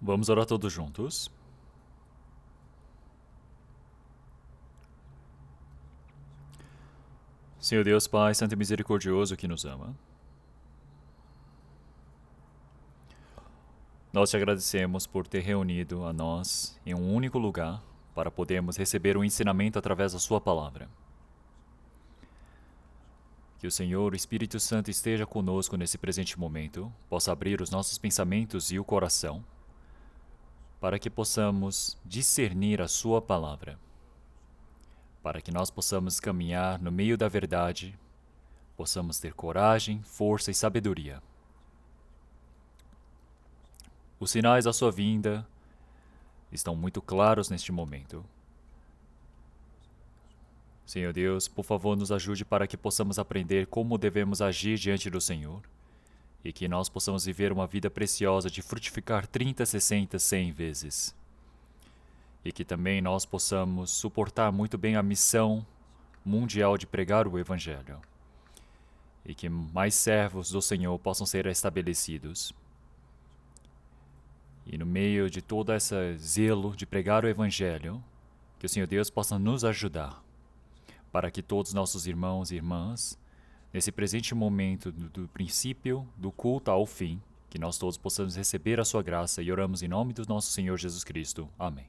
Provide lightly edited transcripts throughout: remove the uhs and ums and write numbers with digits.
Vamos orar todos juntos. Senhor Deus Pai, Santo e Misericordioso que nos ama, nós te agradecemos por ter reunido a nós em um único lugar para podermos receber o ensinamento através da sua palavra. Que o Senhor, o Espírito Santo, esteja conosco nesse presente momento, possa abrir os nossos pensamentos e o coração, para que possamos discernir a sua palavra, para que nós possamos caminhar no meio da verdade, possamos ter coragem, força e sabedoria. Os sinais da sua vinda estão muito claros neste momento. Senhor Deus, por favor, nos ajude para que possamos aprender como devemos agir diante do Senhor e que nós possamos viver uma vida preciosa de frutificar 30, 60, 100 vezes. E que também nós possamos suportar muito bem a missão mundial de pregar o Evangelho. E que mais servos do Senhor possam ser estabelecidos. E no meio de todo esse zelo de pregar o Evangelho, que o Senhor Deus possa nos ajudar, para que todos nossos irmãos e irmãs, nesse presente momento do princípio do culto ao fim, que nós todos possamos receber a sua graça e oramos em nome do nosso Senhor Jesus Cristo. Amém.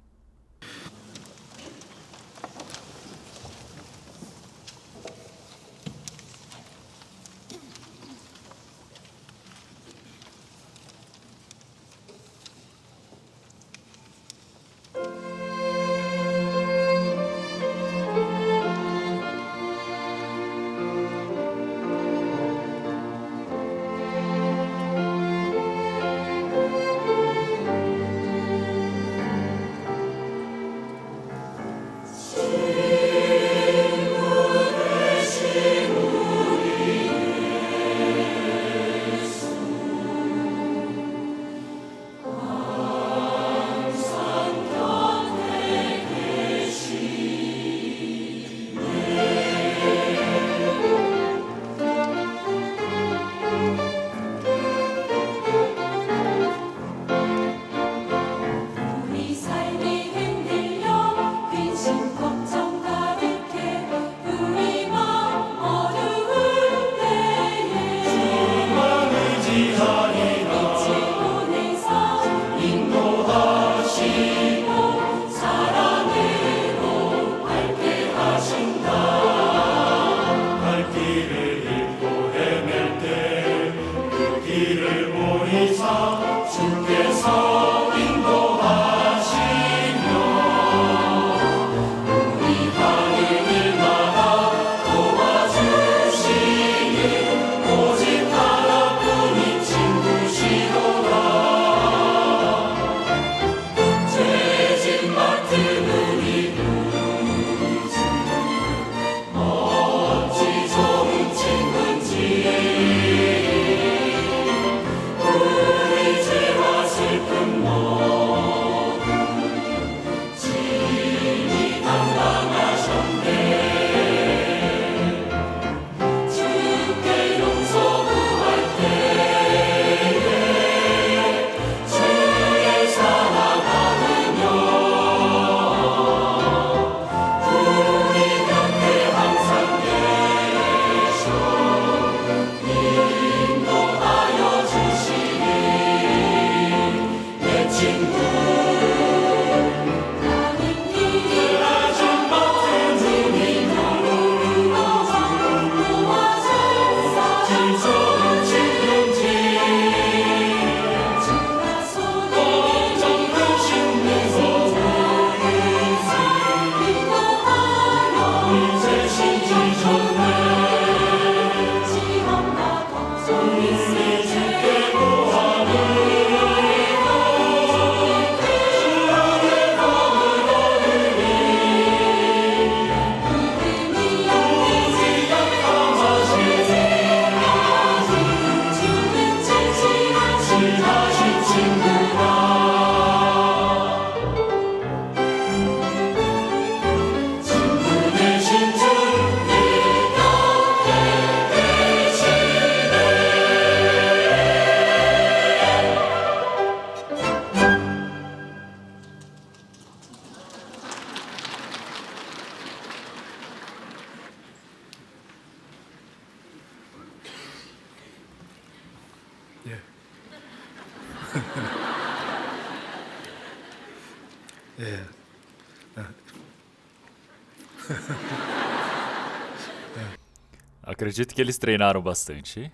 Acredito que eles treinaram bastante.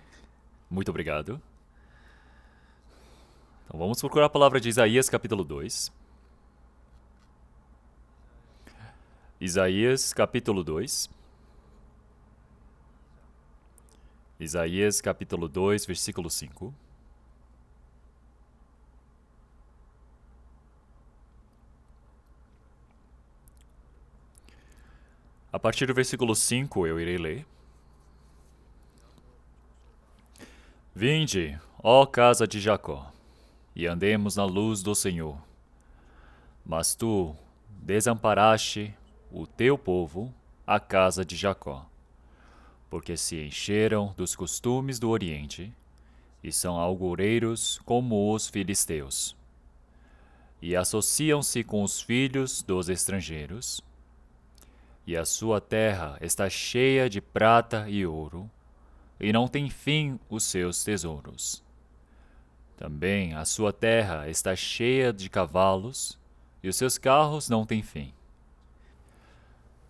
Muito obrigado. Então vamos procurar a palavra de Isaías capítulo 2. Isaías capítulo 2. Isaías capítulo 2, versículo 5. A partir do versículo 5 eu irei ler. Vinde, ó casa de Jacó, e andemos na luz do Senhor. Mas tu desamparaste o teu povo, a casa de Jacó, porque se encheram dos costumes do Oriente, e são algoreiros como os filisteus, e associam-se com os filhos dos estrangeiros, e a sua terra está cheia de prata e ouro, e não tem fim os seus tesouros. Também a sua terra está cheia de cavalos, e os seus carros não têm fim.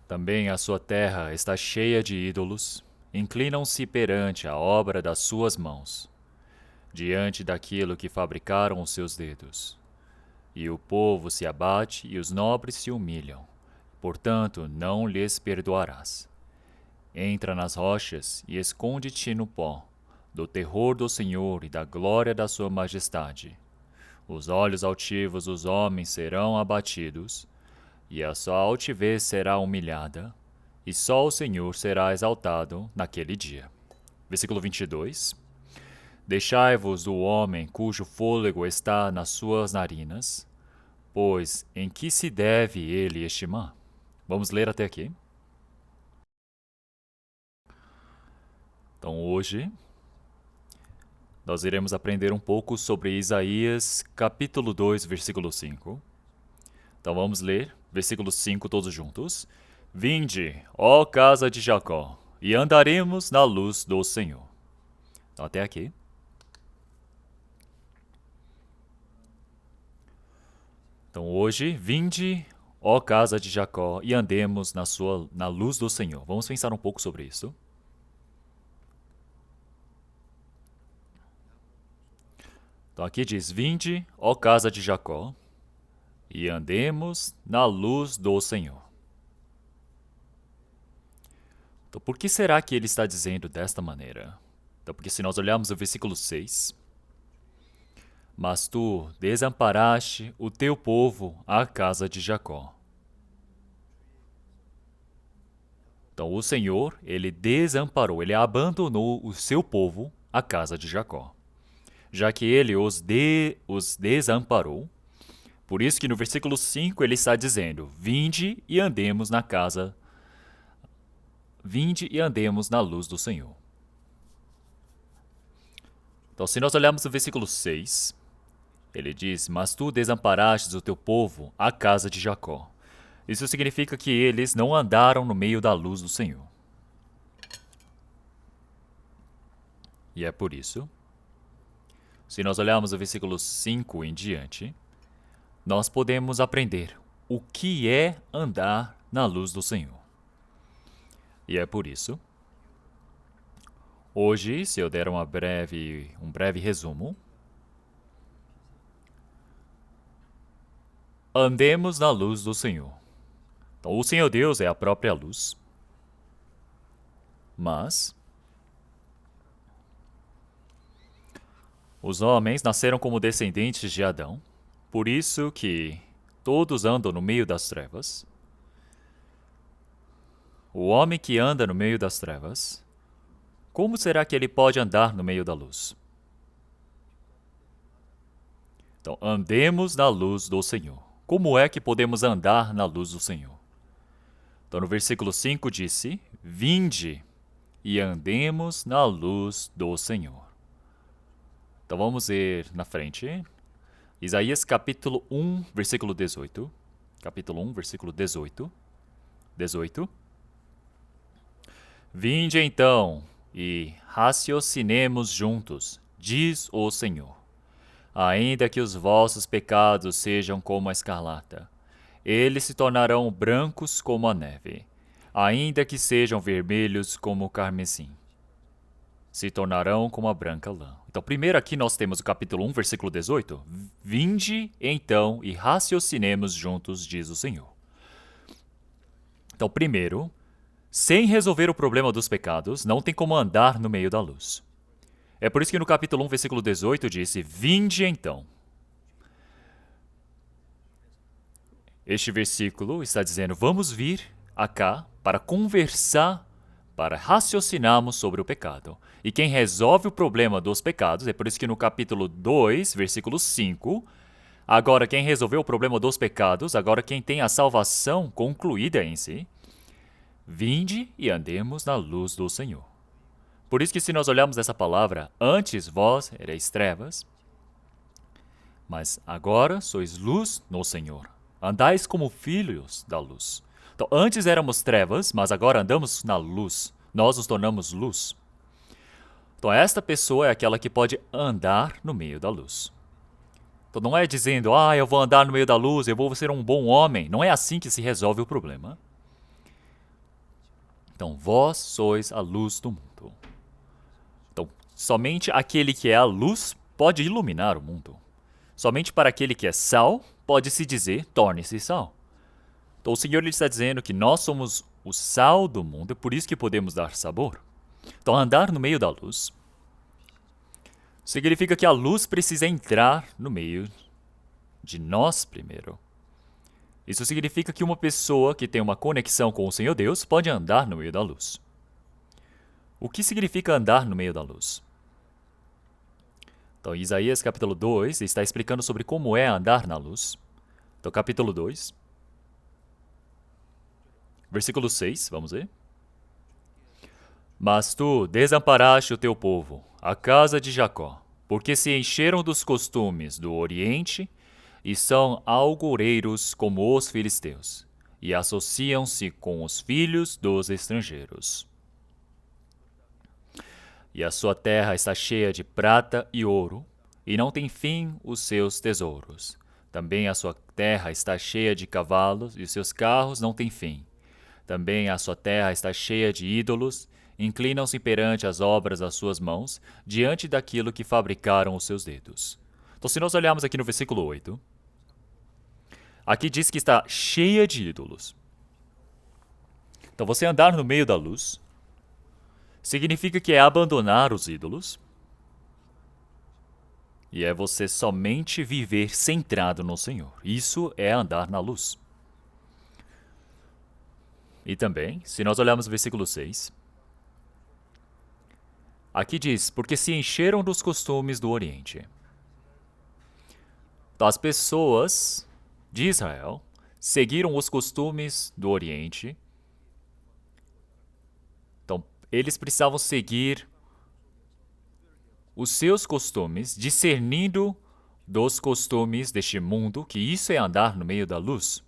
Também a sua terra está cheia de ídolos, inclinam-se perante a obra das suas mãos, diante daquilo que fabricaram os seus dedos. E o povo se abate e os nobres se humilham, portanto não lhes perdoarás. Entra nas rochas e esconde-te no pó, do terror do Senhor e da glória da sua majestade. Os olhos altivos dos homens serão abatidos, e a sua altivez será humilhada, e só o Senhor será exaltado naquele dia. Versículo 22. Deixai-vos do homem cujo fôlego está nas suas narinas, pois em que se deve ele estimar? Vamos ler até aqui. Então hoje nós iremos aprender um pouco sobre Isaías capítulo 2, versículo 5. Então vamos ler versículo 5 todos juntos. Vinde, ó casa de Jacó, e andaremos na luz do Senhor. Então até aqui. Então hoje, vinde, ó casa de Jacó, e andemos na luz do Senhor. Vamos pensar um pouco sobre isso. Então aqui diz, vinde, ó casa de Jacó, e andemos na luz do Senhor. Então por que será que ele está dizendo desta maneira? Então porque se nós olharmos o versículo 6, mas tu desamparaste o teu povo, a casa de Jacó. Então o Senhor, ele desamparou, ele abandonou o seu povo, a casa de Jacó. Já que ele os desamparou, por isso que no versículo 5 ele está dizendo, vinde e andemos na casa, vinde e andemos na luz do Senhor. Então se nós olharmos o versículo 6, ele diz, mas tu desamparastes o teu povo, a casa de Jacó. Isso significa que eles não andaram no meio da luz do Senhor. E é por isso, se nós olharmos o versículo 5 em diante, nós podemos aprender o que é andar na luz do Senhor. E é por isso, hoje, se eu der um breve resumo, andemos na luz do Senhor. Então, o Senhor Deus é a própria luz, mas os homens nasceram como descendentes de Adão, por isso que todos andam no meio das trevas. O homem que anda no meio das trevas, como será que ele pode andar no meio da luz? Então, andemos na luz do Senhor. Como é que podemos andar na luz do Senhor? Então, no versículo 5 disse, vinde e andemos na luz do Senhor. Então vamos ver na frente. Isaías capítulo 1, versículo 18. Capítulo 1, versículo 18. 18. Vinde então e raciocinemos juntos, diz o Senhor. Ainda que os vossos pecados sejam como a escarlata, eles se tornarão brancos como a neve. Ainda que sejam vermelhos como o carmesim, se tornarão como a branca lã. Então, primeiro aqui nós temos o capítulo 1, versículo 18. Vinde, então, e raciocinemos juntos, diz o Senhor. Então, primeiro, sem resolver o problema dos pecados, não tem como andar no meio da luz. É por isso que no capítulo 1, versículo 18, disse, vinde então. Este versículo está dizendo, vamos vir acá para conversar, para raciocinarmos sobre o pecado. E quem resolve o problema dos pecados, é por isso que no capítulo 2, versículo 5, agora quem resolveu o problema dos pecados, agora quem tem a salvação concluída em si, vinde e andemos na luz do Senhor. Por isso que se nós olharmos essa palavra, antes vós erais trevas, mas agora sois luz no Senhor. Andais como filhos da luz. Então, antes éramos trevas, mas agora andamos na luz. Nós nos tornamos luz. Então, esta pessoa é aquela que pode andar no meio da luz. Então, não é dizendo, eu vou andar no meio da luz, eu vou ser um bom homem. Não é assim que se resolve o problema. Então, vós sois a luz do mundo. Então, somente aquele que é a luz pode iluminar o mundo. Somente para aquele que é sal, pode-se dizer, torne-se sal. Então o Senhor ele está dizendo que nós somos o sal do mundo, é por isso que podemos dar sabor. Então andar no meio da luz significa que a luz precisa entrar no meio de nós primeiro. Isso significa que uma pessoa que tem uma conexão com o Senhor Deus pode andar no meio da luz. O que significa andar no meio da luz? Então, Isaías capítulo 2 está explicando sobre como é andar na luz. Então, capítulo 2, versículo 6, vamos ver. Mas tu desamparaste o teu povo, a casa de Jacó, porque se encheram dos costumes do Oriente e são algoreiros como os filisteus, e associam-se com os filhos dos estrangeiros. E a sua terra está cheia de prata e ouro, e não tem fim os seus tesouros. Também a sua terra está cheia de cavalos, e os seus carros não têm fim. Também a sua terra está cheia de ídolos, inclinam-se perante as obras das suas mãos, diante daquilo que fabricaram os seus dedos. Então, se nós olharmos aqui no versículo 8, aqui diz que está cheia de ídolos. Então, você andar no meio da luz significa que é abandonar os ídolos e é você somente viver centrado no Senhor. Isso é andar na luz. E também, se nós olharmos o versículo 6, aqui diz, porque se encheram dos costumes do Oriente. Então, as pessoas de Israel seguiram os costumes do Oriente. Então, eles precisavam seguir os seus costumes, discernindo dos costumes deste mundo, que isso é andar no meio da luz.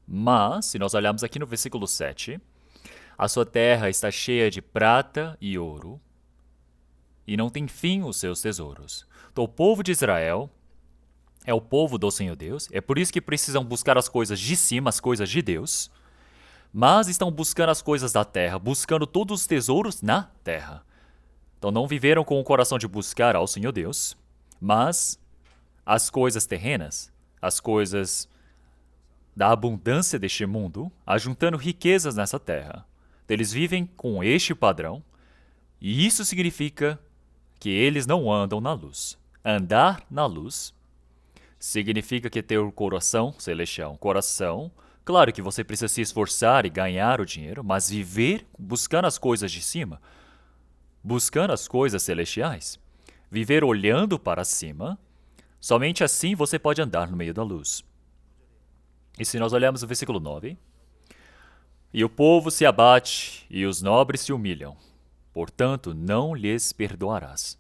Mas, se nós olharmos aqui no versículo 7, a sua terra está cheia de prata e ouro, e não tem fim os seus tesouros. Então, o povo de Israel é o povo do Senhor Deus, é por isso que precisam buscar as coisas de cima, as coisas de Deus, mas estão buscando as coisas da terra, buscando todos os tesouros na terra. Então não viveram com o coração de buscar ao Senhor Deus, mas as coisas terrenas, as coisas da abundância deste mundo, ajuntando riquezas nessa terra. Então, eles vivem com este padrão, e isso significa que eles não andam na luz. Andar na luz significa que ter o coração celestial, um coração. Claro que você precisa se esforçar e ganhar o dinheiro, mas viver buscando as coisas de cima, buscando as coisas celestiais, viver olhando para cima, somente assim você pode andar no meio da luz. E se nós olharmos o versículo 9, e o povo se abate e os nobres se humilham, portanto não lhes perdoarás.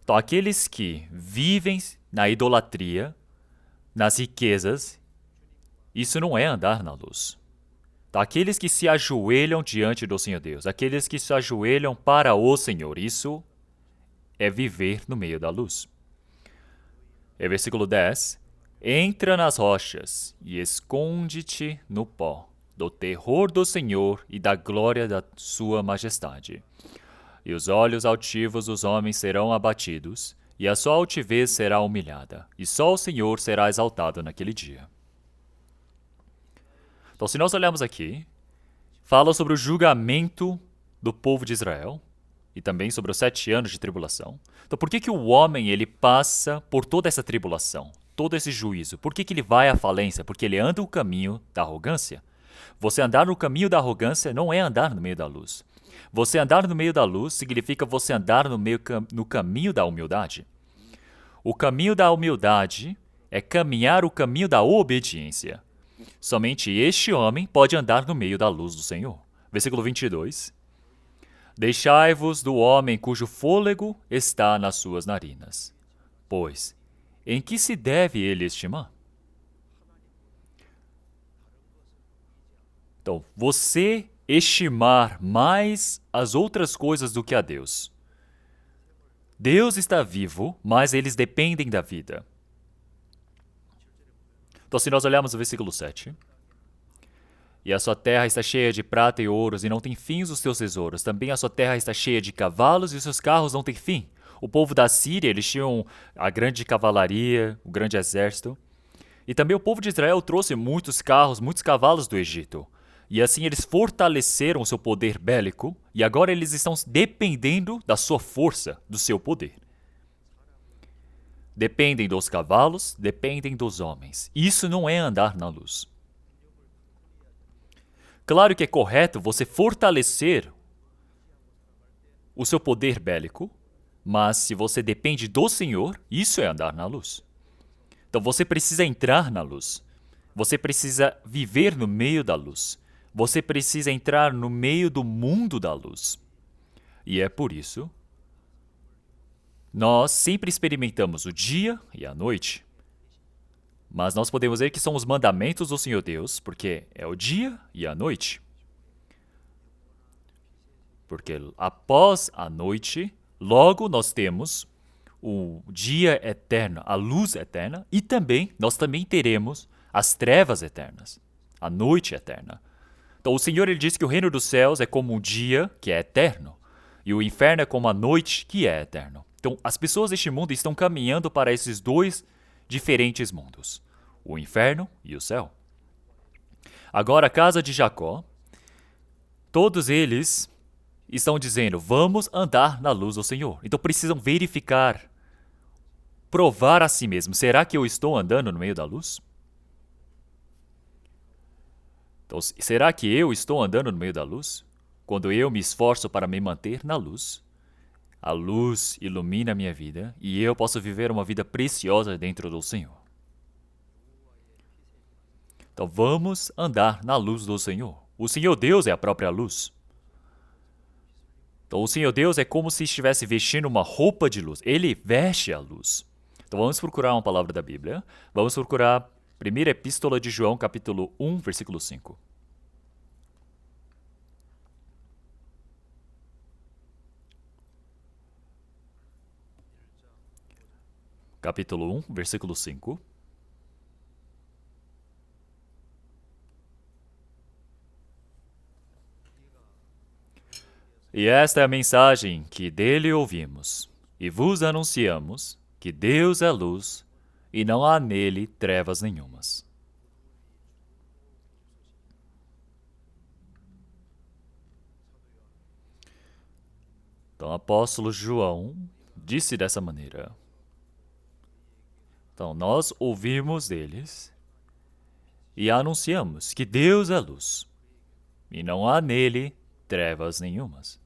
Então aqueles que vivem na idolatria, nas riquezas, isso não é andar na luz. Então, aqueles que se ajoelham diante do Senhor Deus, aqueles que se ajoelham para o Senhor, isso é viver no meio da luz. E versículo 10. Entra nas rochas e esconde-te no pó, do terror do Senhor e da glória da sua majestade. E os olhos altivos dos homens serão abatidos, e a sua altivez será humilhada, e só o Senhor será exaltado naquele dia. Então, se nós olharmos aqui, fala sobre o julgamento do povo de Israel, e também sobre os 7 anos de tribulação. Então, por que o homem ele passa por toda essa tribulação, todo esse juízo? Por que ele vai à falência? Porque ele anda o caminho da arrogância. Você andar no caminho da arrogância não é andar no meio da luz. Você andar no meio da luz significa você andar no caminho da humildade. O caminho da humildade é caminhar o caminho da obediência. Somente este homem pode andar no meio da luz do Senhor. Versículo 22. Deixai-vos do homem cujo fôlego está nas suas narinas. Pois, em que se deve ele estimar? Então, você estimar mais as outras coisas do que a Deus. Deus está vivo, mas eles dependem da vida. Então, se nós olharmos o versículo 7. E a sua terra está cheia de prata e ouros, e não tem fins os seus tesouros. Também a sua terra está cheia de cavalos, e os seus carros não têm fim. O povo da Síria, eles tinham a grande cavalaria, o grande exército. E também o povo de Israel trouxe muitos carros, muitos cavalos do Egito. E assim eles fortaleceram o seu poder bélico, e agora eles estão dependendo da sua força, do seu poder. Dependem dos cavalos, dependem dos homens. Isso não é andar na luz. Claro que é correto você fortalecer o seu poder bélico, mas se você depende do Senhor, isso é andar na luz. Então você precisa entrar na luz. Você precisa viver no meio da luz. Você precisa entrar no meio do mundo da luz. E é por isso nós sempre experimentamos o dia e a noite. Mas nós podemos ver que são os mandamentos do Senhor Deus, porque é o dia e a noite. Porque após a noite, logo nós temos o dia eterno, a luz eterna, e também nós também teremos as trevas eternas, a noite eterna. Então o Senhor ele diz que o reino dos céus é como um dia que é eterno, e o inferno é como a noite que é eterno. Então as pessoas deste mundo estão caminhando para esses dois diferentes mundos, o inferno e o céu. Agora a casa de Jacó, todos eles estão dizendo, vamos andar na luz do Senhor. Então precisam verificar, provar a si mesmo, será que eu estou andando no meio da luz? Então, será que eu estou andando no meio da luz? Quando eu me esforço para me manter na luz, a luz ilumina a minha vida e eu posso viver uma vida preciosa dentro do Senhor. Então vamos andar na luz do Senhor. O Senhor Deus é a própria luz. Então o Senhor Deus é como se estivesse vestindo uma roupa de luz. Ele veste a luz. Então vamos procurar uma palavra da Bíblia. Vamos procurar Primeira Epístola de João, capítulo 1, versículo 5. Capítulo 1, versículo 5. E esta é a mensagem que dele ouvimos, e vos anunciamos, que Deus é luz, e não há nele trevas nenhumas. Então, o apóstolo João disse dessa maneira. Então, nós ouvimos deles e anunciamos que Deus é luz, e não há nele trevas nenhumas.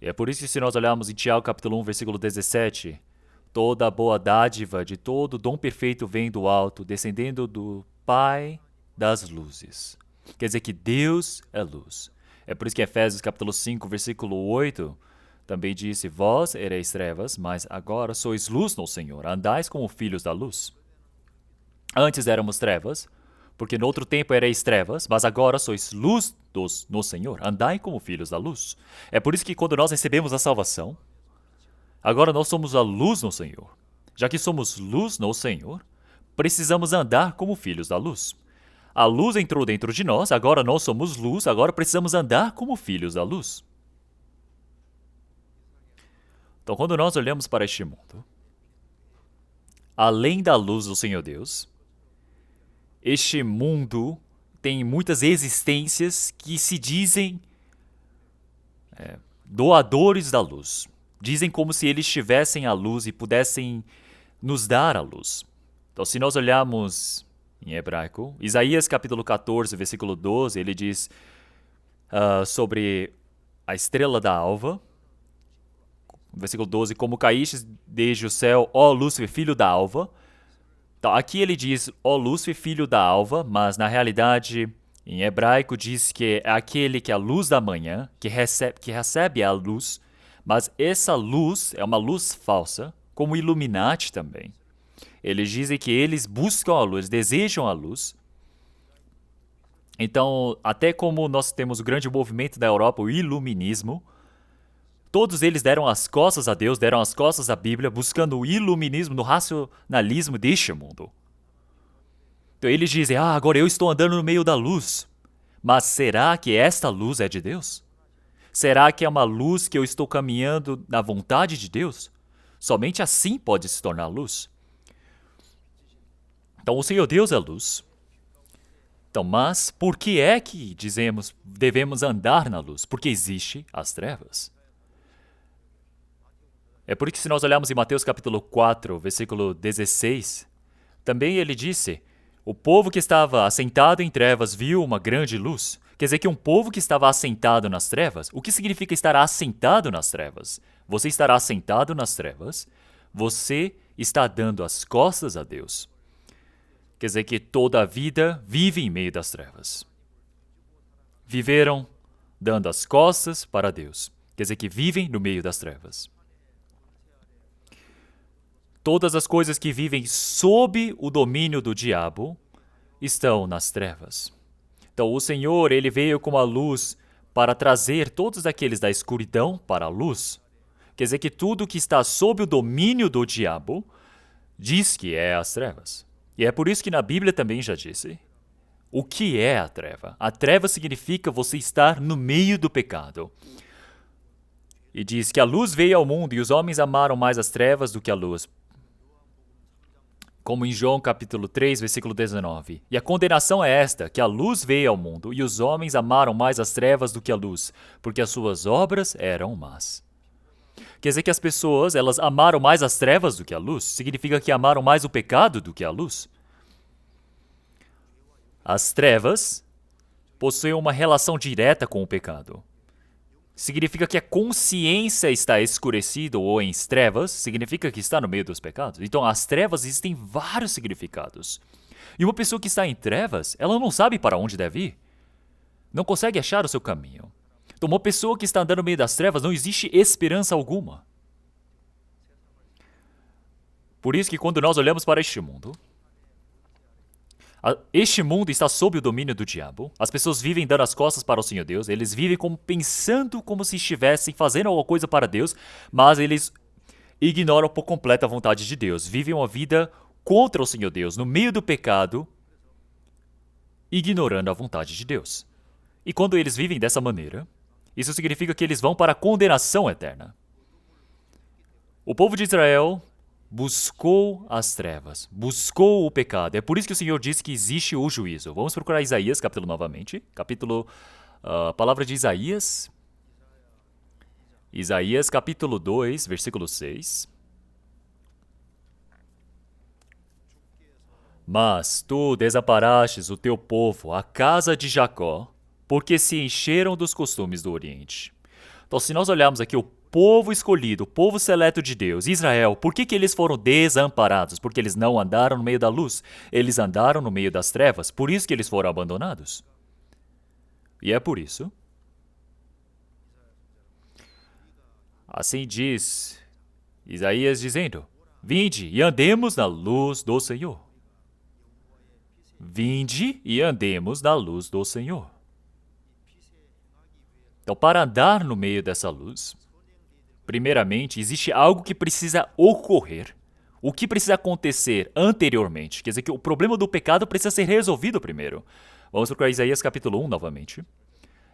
E é por isso que se nós olharmos em Tiago capítulo 1, versículo 17, toda a boa dádiva de todo dom perfeito vem do alto, descendendo do Pai das luzes. Quer dizer que Deus é luz. É por isso que Efésios capítulo 5, versículo 8, também disse, vós ereis trevas, mas agora sois luz no Senhor, andais como filhos da luz. Antes éramos trevas, porque no outro tempo ereis trevas, mas agora sois luz no Senhor, andai como filhos da luz. É por isso que quando nós recebemos a salvação, agora nós somos a luz no Senhor. Já que somos luz no Senhor, precisamos andar como filhos da luz. A luz entrou dentro de nós, agora nós somos luz, agora precisamos andar como filhos da luz. Então, quando nós olhamos para este mundo, além da luz do Senhor Deus, este mundo tem muitas existências que se dizem doadores da luz. Dizem como se eles tivessem a luz e pudessem nos dar a luz. Então, se nós olharmos em hebraico, Isaías capítulo 14, versículo 12, ele diz sobre a estrela da alva, versículo 12, como caíste desde o céu, ó Lúcifer, filho da alva. Então, aqui ele diz, ó Lúcifer, filho da alva, mas na realidade, em hebraico, diz que é aquele que é a luz da manhã, que recebe a luz, mas essa luz é uma luz falsa, como Illuminati também. Eles dizem que eles buscam a luz, desejam a luz. Então, até como nós temos o grande movimento da Europa, o iluminismo, todos eles deram as costas a Deus, deram as costas à Bíblia, buscando o iluminismo, no racionalismo deste mundo. Então eles dizem, agora eu estou andando no meio da luz. Mas será que esta luz é de Deus? Será que é uma luz que eu estou caminhando na vontade de Deus? Somente assim pode se tornar luz. Então o Senhor Deus é luz. Então, mas por que é que dizemos devemos andar na luz? Porque existe as trevas. É por isso que se nós olharmos em Mateus capítulo 4, versículo 16, também ele disse, o povo que estava assentado em trevas viu uma grande luz. Quer dizer que um povo que estava assentado nas trevas, o que significa estar assentado nas trevas? Você estará assentado nas trevas, você está dando as costas a Deus. Quer dizer que toda a vida vive em meio das trevas. Viveram dando as costas para Deus. Quer dizer que vivem no meio das trevas. Todas as coisas que vivem sob o domínio do diabo estão nas trevas. Então o Senhor, ele veio com a luz para trazer todos aqueles da escuridão para a luz. Quer dizer que tudo que está sob o domínio do diabo diz que é as trevas. E é por isso que na Bíblia também já disse o que é a treva. A treva significa você estar no meio do pecado. E diz que a luz veio ao mundo e os homens amaram mais as trevas do que a luz. Como em João capítulo 3, versículo 19. E a condenação é esta, que a luz veio ao mundo e os homens amaram mais as trevas do que a luz, porque as suas obras eram más. Quer dizer que as pessoas, elas amaram mais as trevas do que a luz? Significa que amaram mais o pecado do que a luz? As trevas possuem uma relação direta com o pecado. Significa que a consciência está escurecida ou em trevas, significa que está no meio dos pecados. Então, as trevas existem vários significados. E uma pessoa que está em trevas, ela não sabe para onde deve ir. Não consegue achar o seu caminho. Então, uma pessoa que está andando no meio das trevas, não existe esperança alguma. Por isso que quando nós olhamos para este mundo está sob o domínio do diabo. As pessoas vivem dando as costas para o Senhor Deus. Eles vivem pensando como se estivessem fazendo alguma coisa para Deus, mas eles ignoram por completo a vontade de Deus. Vivem uma vida contra o Senhor Deus, no meio do pecado, ignorando a vontade de Deus. E quando eles vivem dessa maneira, isso significa que eles vão para a condenação eterna. O povo de Israel buscou as trevas, buscou o pecado. É por isso que o Senhor disse que existe o juízo. Vamos procurar Isaías, capítulo novamente. Palavra de Isaías. Isaías, capítulo 2, versículo 6. Mas tu desamparastes o teu povo, a casa de Jacó, porque se encheram dos costumes do Oriente. Então, se nós olharmos aqui o povo escolhido, o povo seleto de Deus, Israel, por que eles foram desamparados? Porque eles não andaram no meio da luz, eles andaram no meio das trevas, por isso que eles foram abandonados. E é por isso. Assim diz Isaías dizendo, vinde e andemos na luz do Senhor. Vinde e andemos na luz do Senhor. Então, para andar no meio dessa luz, primeiramente, existe algo que precisa ocorrer. o que precisa acontecer anteriormente. Quer dizer que o problema do pecado precisa ser resolvido primeiro. Vamos procurar Isaías capítulo 1 novamente.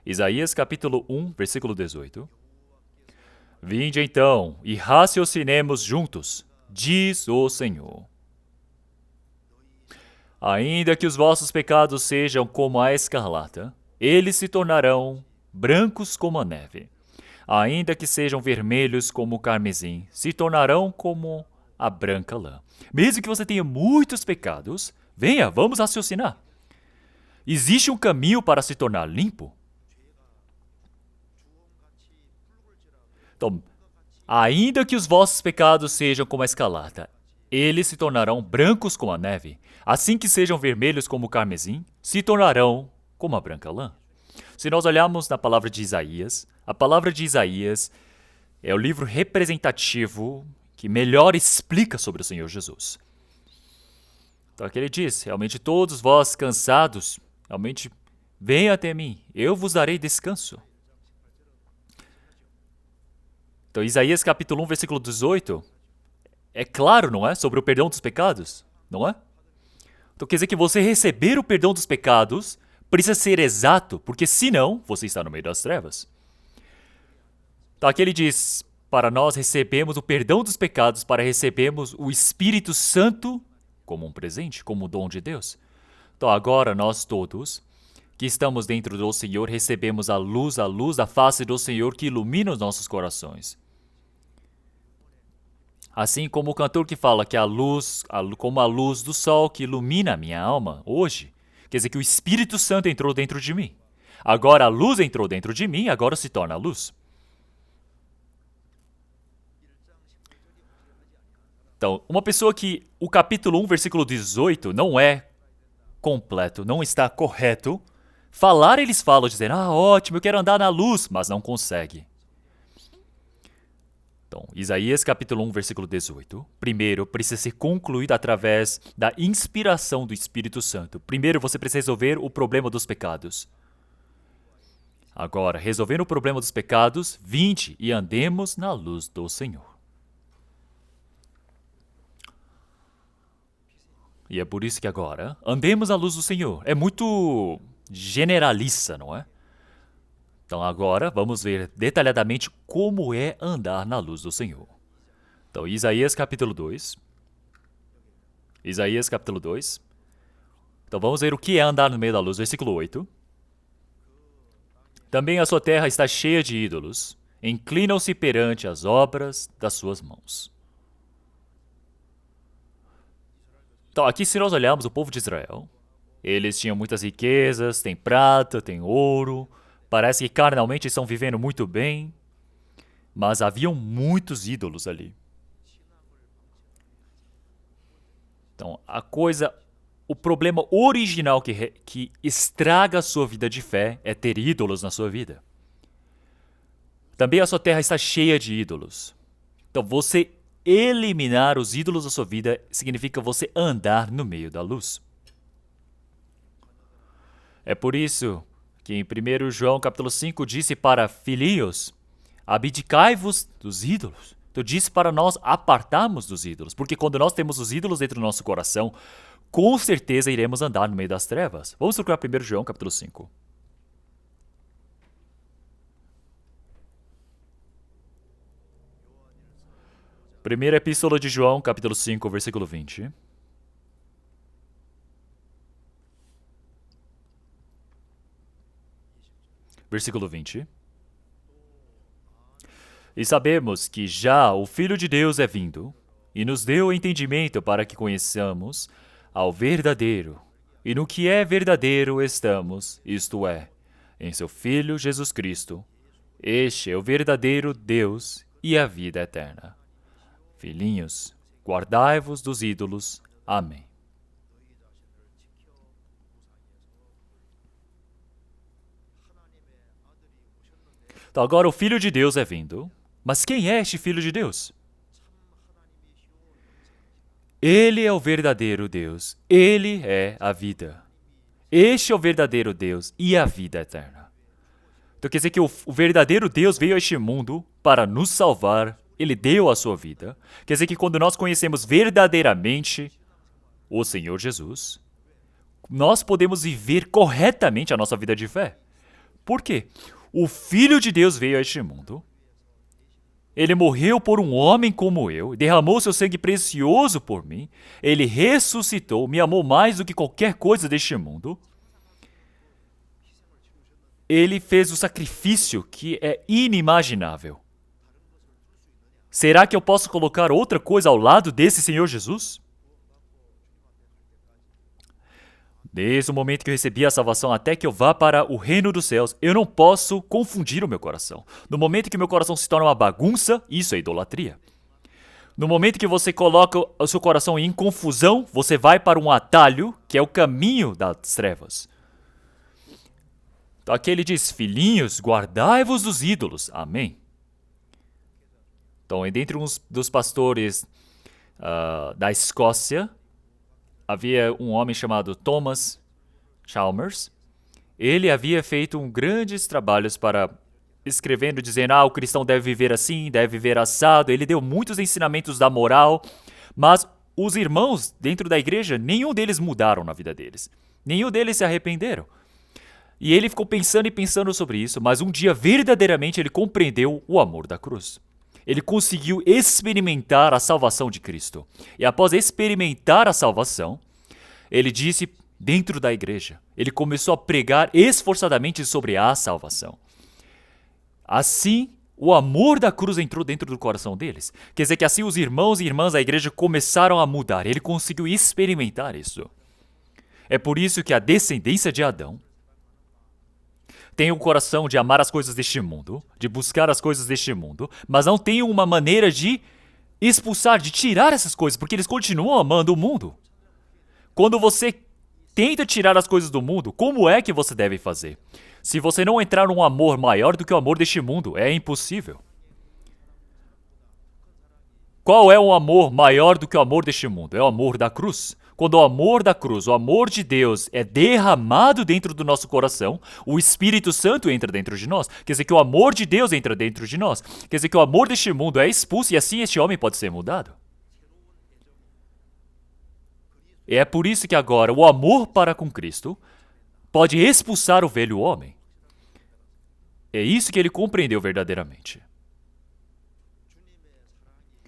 Isaías capítulo 1, versículo 18. Vinde então e raciocinemos juntos, diz o Senhor. Ainda que os vossos pecados sejam como a escarlata, eles se tornarão brancos como a neve. Ainda que sejam vermelhos como o carmesim, se tornarão como a branca lã. Mesmo que você tenha muitos pecados, venha, vamos raciocinar. Existe um caminho para se tornar limpo? Então, ainda que os vossos pecados sejam como a escarlata, eles se tornarão brancos como a neve. Assim que sejam vermelhos como o carmesim, se tornarão como a branca lã. Se nós olharmos na palavra de Isaías, a palavra de Isaías é o livro representativo que melhor explica sobre o Senhor Jesus. Então aqui ele diz, realmente todos vós cansados, realmente venham até mim, eu vos darei descanso. Então Isaías capítulo 1, versículo 18, é claro, não é? Sobre o perdão dos pecados, não é? Então quer dizer que você receber o perdão dos pecados precisa ser exato, porque senão você está no meio das trevas. Então aqui ele diz, para nós recebemos o perdão dos pecados, para recebermos o Espírito Santo como um presente, como um dom de Deus. Então agora nós todos que estamos dentro do Senhor recebemos a luz da face do Senhor que ilumina os nossos corações. Assim como o cantor que fala que a luz, como a luz do sol que ilumina a minha alma hoje, quer dizer que o Espírito Santo entrou dentro de mim. Agora a luz entrou dentro de mim, agora se torna a luz. Então, uma pessoa que o capítulo 1, versículo 18 não é completo, não está correto, eles falam, dizendo, ótimo, eu quero andar na luz, mas não consegue. Então, Isaías capítulo 1, versículo 18. Primeiro, precisa ser concluído através da inspiração do Espírito Santo. Primeiro, você precisa resolver o problema dos pecados. Agora, resolvendo o problema dos pecados, vinde e andemos na luz do Senhor. E é por isso que agora, andemos à luz do Senhor. É muito generalista, não é? Então agora vamos ver detalhadamente como é andar na luz do Senhor. Então Isaías capítulo 2. Isaías capítulo 2. Então vamos ver o que é andar no meio da luz. Versículo 8. Também a sua terra está cheia de ídolos. Inclinam-se perante as obras das suas mãos. Então aqui se nós olharmos o povo de Israel, eles tinham muitas riquezas, tem prata, tem ouro, parece que carnalmente estão vivendo muito bem, mas haviam muitos ídolos ali. Então, o problema original que estraga a sua vida de fé é ter ídolos na sua vida. Também a sua terra está cheia de ídolos. Então, você eliminar os ídolos da sua vida significa você andar no meio da luz. É por isso que em 1 João capítulo 5 disse para filhinhos, abdicai-vos dos ídolos. Então disse para nós apartarmos dos ídolos, porque quando nós temos os ídolos dentro do nosso coração, com certeza iremos andar no meio das trevas. Vamos procurar 1 João capítulo 5. Primeira Epístola de João, capítulo 5, versículo 20. Versículo 20. E sabemos que já o Filho de Deus é vindo, e nos deu entendimento para que conheçamos ao verdadeiro, e no que é verdadeiro estamos, isto é, em seu Filho Jesus Cristo. Este é o verdadeiro Deus e a vida eterna. Filhinhos, guardai-vos dos ídolos. Amém. Então agora o Filho de Deus é vindo. Mas quem é este Filho de Deus? Ele é o verdadeiro Deus. Ele é a vida. Este é o verdadeiro Deus e a vida eterna. Então quer dizer que o verdadeiro Deus veio a este mundo para nos salvar Ele deu a sua vida. Quer dizer que quando nós conhecemos verdadeiramente o Senhor Jesus, nós podemos viver corretamente a nossa vida de fé. Por quê? O Filho de Deus veio a este mundo. Ele morreu por um homem como eu, derramou seu sangue precioso por mim. Ele ressuscitou, me amou mais do que qualquer coisa deste mundo. Ele fez o sacrifício que é inimaginável. Será que eu posso colocar outra coisa ao lado desse Senhor Jesus? Desde o momento que eu recebi a salvação até que eu vá para o reino dos céus, eu não posso confundir o meu coração. No momento que meu coração se torna uma bagunça, isso é idolatria. No momento que você coloca o seu coração em confusão, você vai para um atalho, que é o caminho das trevas. Então aqui ele diz, filhinhos, guardai-vos dos ídolos. Amém. Então, dentre uns dos pastores da Escócia, havia um homem chamado Thomas Chalmers. Ele havia feito grandes trabalhos para escrevendo, dizendo, o cristão deve viver assim, deve viver assado. Ele deu muitos ensinamentos da moral, mas os irmãos dentro da igreja, nenhum deles mudaram na vida deles. Nenhum deles se arrependeram. E ele ficou pensando e pensando sobre isso, mas um dia verdadeiramente ele compreendeu o amor da cruz. Ele conseguiu experimentar a salvação de Cristo. E após experimentar a salvação, ele disse dentro da igreja, ele começou a pregar esforçadamente sobre a salvação. Assim, o amor da cruz entrou dentro do coração deles. Quer dizer que assim os irmãos e irmãs da igreja começaram a mudar. Ele conseguiu experimentar isso. É por isso que a descendência de Adão tem o coração de amar as coisas deste mundo, de buscar as coisas deste mundo, mas não tem uma maneira de expulsar, de tirar essas coisas, porque eles continuam amando o mundo. Quando você tenta tirar as coisas do mundo, como é que você deve fazer? Se você não entrar num amor maior do que o amor deste mundo, é impossível. Qual é o amor maior do que o amor deste mundo? É o amor da cruz. Quando o amor da cruz, o amor de Deus é derramado dentro do nosso coração, o Espírito Santo entra dentro de nós. Quer dizer que o amor de Deus entra dentro de nós. Quer dizer que o amor deste mundo é expulso e assim este homem pode ser mudado. E é por isso que agora o amor para com Cristo pode expulsar o velho homem. É isso que ele compreendeu verdadeiramente.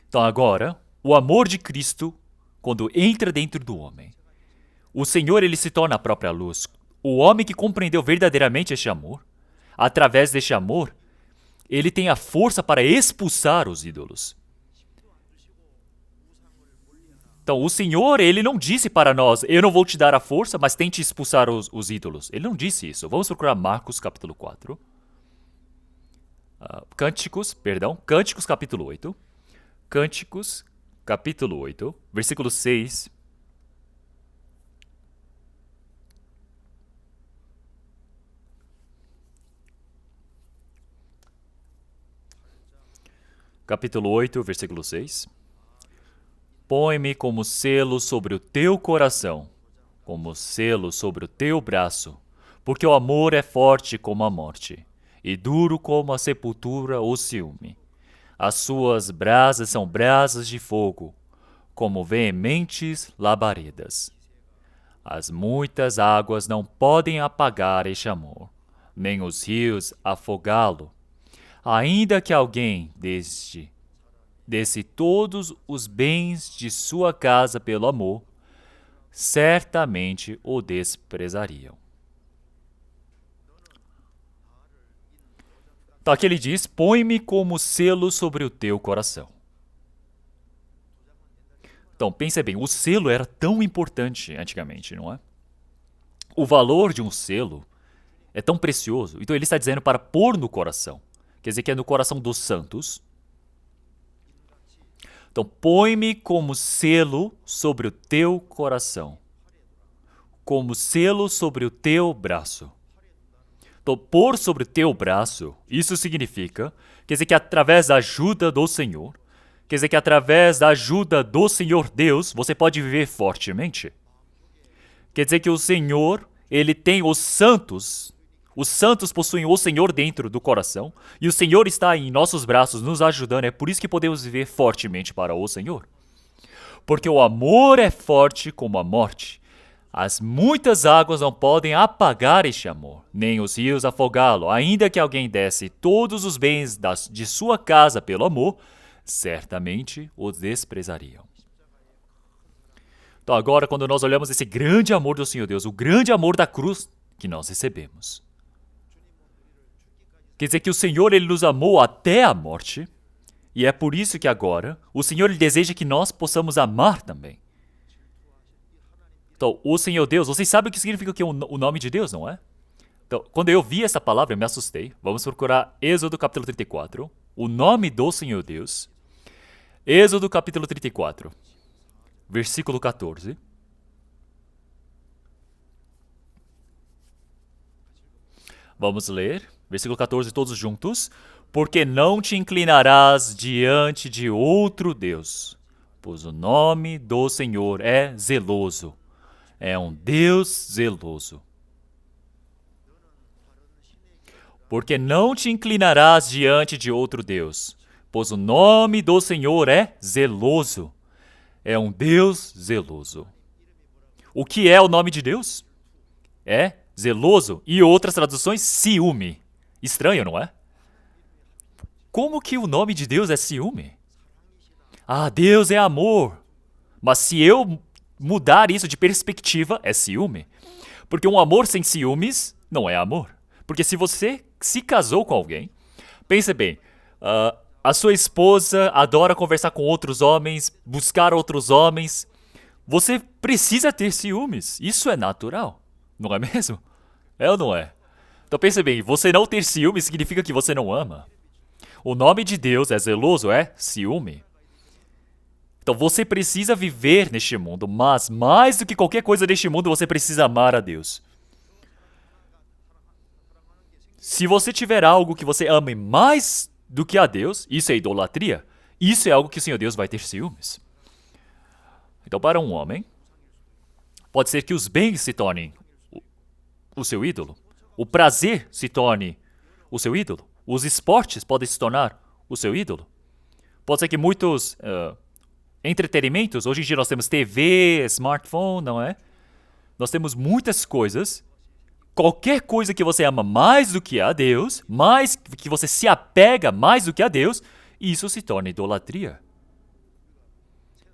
Então agora, o amor de Cristo, quando entra dentro do homem, o Senhor ele se torna a própria luz. O homem que compreendeu verdadeiramente este amor, através deste amor, ele tem a força para expulsar os ídolos. Então, o Senhor, ele não disse para nós, eu não vou te dar a força, mas tente expulsar os ídolos. Ele não disse isso. Vamos procurar Marcos capítulo 4. Cânticos capítulo 8. Cânticos capítulo 8, versículo 6. Capítulo 8, versículo 6. Põe-me como selo sobre o teu coração, como selo sobre o teu braço, porque o amor é forte como a morte, e duro como a sepultura ou ciúme. As suas brasas são brasas de fogo, como veementes labaredas. As muitas águas não podem apagar este amor, nem os rios afogá-lo. Ainda que alguém desse todos os bens de sua casa pelo amor, certamente o desprezariam. Então aqui ele diz, põe-me como selo sobre o teu coração. Então, pensa bem, o selo era tão importante antigamente, não é? O valor de um selo é tão precioso. Então ele está dizendo para pôr no coração. Quer dizer que é no coração dos santos. Então, põe-me como selo sobre o teu coração. Como selo sobre o teu braço. Então, pôr sobre o teu braço, isso significa, quer dizer que através da ajuda do Senhor, quer dizer que através da ajuda do Senhor Deus, você pode viver fortemente. Quer dizer que o Senhor, ele tem os santos Os santos possuem o Senhor dentro do coração e o Senhor está em nossos braços nos ajudando. É por isso que podemos viver fortemente para o Senhor. Porque o amor é forte como a morte. As muitas águas não podem apagar este amor, nem os rios afogá-lo. Ainda que alguém desse todos os bens de sua casa pelo amor, certamente os desprezariam. Então agora, quando nós olhamos esse grande amor do Senhor Deus, o grande amor da cruz que nós recebemos, quer dizer que o Senhor ele nos amou até a morte, e é por isso que agora o Senhor ele deseja que nós possamos amar também. Então, o Senhor Deus, vocês sabem o que significa que o nome de Deus, não é? Então, quando eu vi essa palavra, eu me assustei. Vamos procurar Êxodo capítulo 34, o nome do Senhor Deus. Êxodo capítulo 34, versículo 14. Vamos ler, versículo 14 todos juntos. Porque não te inclinarás diante de outro Deus, pois o nome do Senhor é zeloso. É um Deus zeloso. Porque não te inclinarás diante de outro Deus, pois o nome do Senhor é zeloso. É um Deus zeloso. O que é o nome de Deus? É zeloso e outras traduções, ciúme. Estranho, não é? Como que o nome de Deus é ciúme? Ah, Deus é amor. Mas se eu mudar isso de perspectiva, é ciúme. Porque um amor sem ciúmes não é amor. Porque se você se casou com alguém, pense bem, a sua esposa adora conversar com outros homens, buscar outros homens. Você precisa ter ciúmes. Isso é natural, não é mesmo? É ou não é? Então pense bem, você não ter ciúmes significa que você não ama. O nome de Deus é zeloso, é ciúme. Então você precisa viver neste mundo, mas mais do que qualquer coisa neste mundo, você precisa amar a Deus. Se você tiver algo que você ame mais do que a Deus, isso é idolatria. Isso é algo que o Senhor Deus vai ter ciúmes. Então para um homem, pode ser que os bens se tornem o seu ídolo. O prazer se torne o seu ídolo. Os esportes podem se tornar o seu ídolo. Pode ser que muitos entretenimentos, hoje em dia nós temos TV, smartphone, não é? Nós temos muitas coisas. Qualquer coisa que você ama mais do que a Deus, mais que você se apega mais do que a Deus, isso se torna idolatria.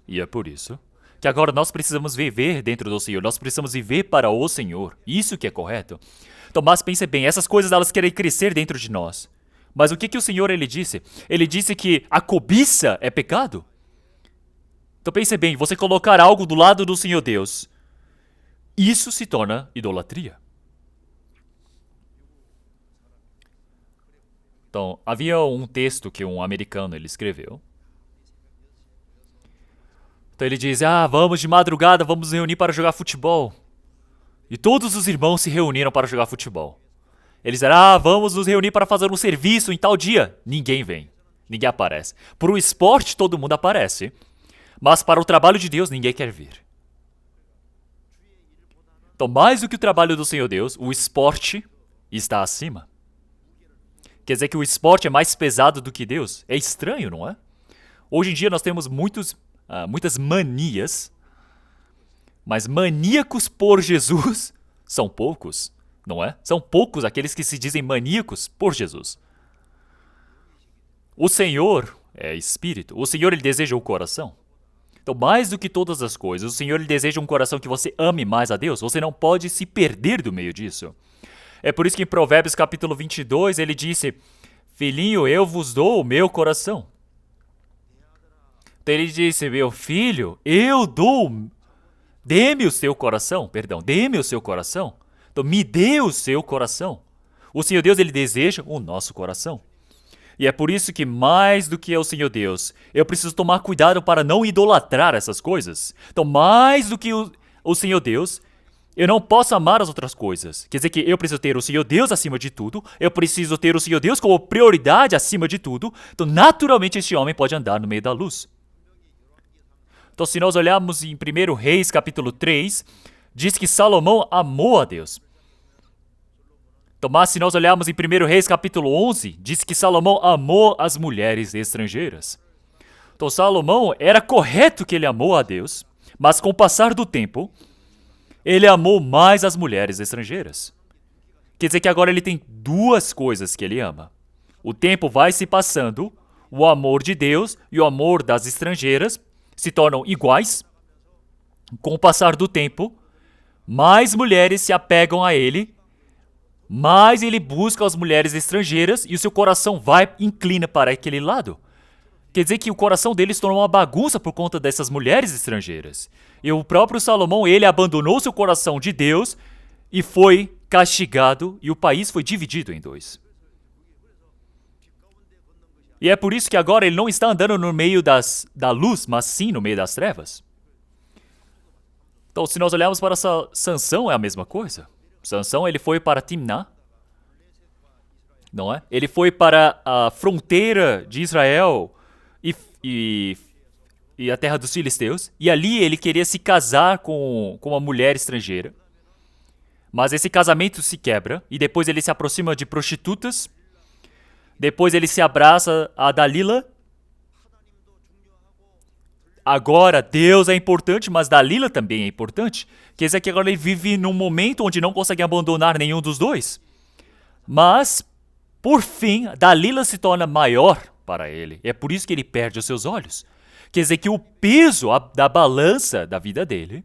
E é por isso que agora nós precisamos viver dentro do Senhor, nós precisamos viver para o Senhor. Isso que é correto. Então, mas pense bem, essas coisas elas querem crescer dentro de nós. Mas o que o Senhor ele disse? Ele disse que a cobiça é pecado. Então pense bem, você colocar algo do lado do Senhor Deus, isso se torna idolatria. Então, havia um texto que um americano ele escreveu. Então ele diz, vamos de madrugada, vamos nos reunir para jogar futebol. E todos os irmãos se reuniram para jogar futebol. Eles disseram, vamos nos reunir para fazer um serviço em tal dia. Ninguém vem, ninguém aparece. Para o esporte todo mundo aparece, mas para o trabalho de Deus ninguém quer vir. Então mais do que o trabalho do Senhor Deus, o esporte está acima. Quer dizer que o esporte é mais pesado do que Deus? É estranho, não é? Hoje em dia nós temos muitas manias, mas maníacos por Jesus são poucos, não é? São poucos aqueles que se dizem maníacos por Jesus. O Senhor é espírito, o Senhor ele deseja o coração. Então, mais do que todas as coisas, o Senhor ele deseja um coração que você ame mais a Deus. Você não pode se perder do meio disso. É por isso que em Provérbios capítulo 22 ele disse, filhinho, eu vos dou o meu coração. Então ele disse, meu filho, eu dou, dê-me o seu coração, dê-me o seu coração. Então me dê o seu coração. O Senhor Deus ele deseja o nosso coração. E é por isso que mais do que o Senhor Deus, eu preciso tomar cuidado para não idolatrar essas coisas. Então mais do que o Senhor Deus, eu não posso amar as outras coisas. Quer dizer que eu preciso ter o Senhor Deus acima de tudo. Eu preciso ter o Senhor Deus como prioridade acima de tudo. Então, naturalmente, este homem pode andar no meio da luz. Então, se nós olharmos em 1 Reis, capítulo 3, diz que Salomão amou a Deus. Então, mas se nós olharmos em 1 Reis capítulo 11, diz que Salomão amou as mulheres estrangeiras. Então, Salomão era correto que ele amou a Deus, mas com o passar do tempo, ele amou mais as mulheres estrangeiras. Quer dizer que agora ele tem duas coisas que ele ama. O tempo vai se passando, o amor de Deus e o amor das estrangeiras se tornam iguais. Com o passar do tempo, mais mulheres se apegam a ele, mais ele busca as mulheres estrangeiras e o seu coração inclina para aquele lado. Quer dizer que o coração dele se tornou uma bagunça por conta dessas mulheres estrangeiras. E o próprio Salomão, ele abandonou seu coração de Deus e foi castigado e o país foi dividido em dois. E é por isso que agora ele não está andando no meio da luz, mas sim no meio das trevas. Então, se nós olharmos para Sansão, é a mesma coisa. Sansão, ele foi para Timná, não é? Ele foi para a fronteira de Israel e a terra dos filisteus, e ali ele queria se casar com uma mulher estrangeira. Mas esse casamento se quebra, e depois ele se aproxima de prostitutas, depois ele se abraça a Dalila. Agora, Deus é importante, mas Dalila também é importante. Quer dizer que agora ele vive num momento onde não consegue abandonar nenhum dos dois. Mas, por fim, Dalila se torna maior para ele. É por isso que ele perde os seus olhos. Quer dizer que o peso da balança da vida dele,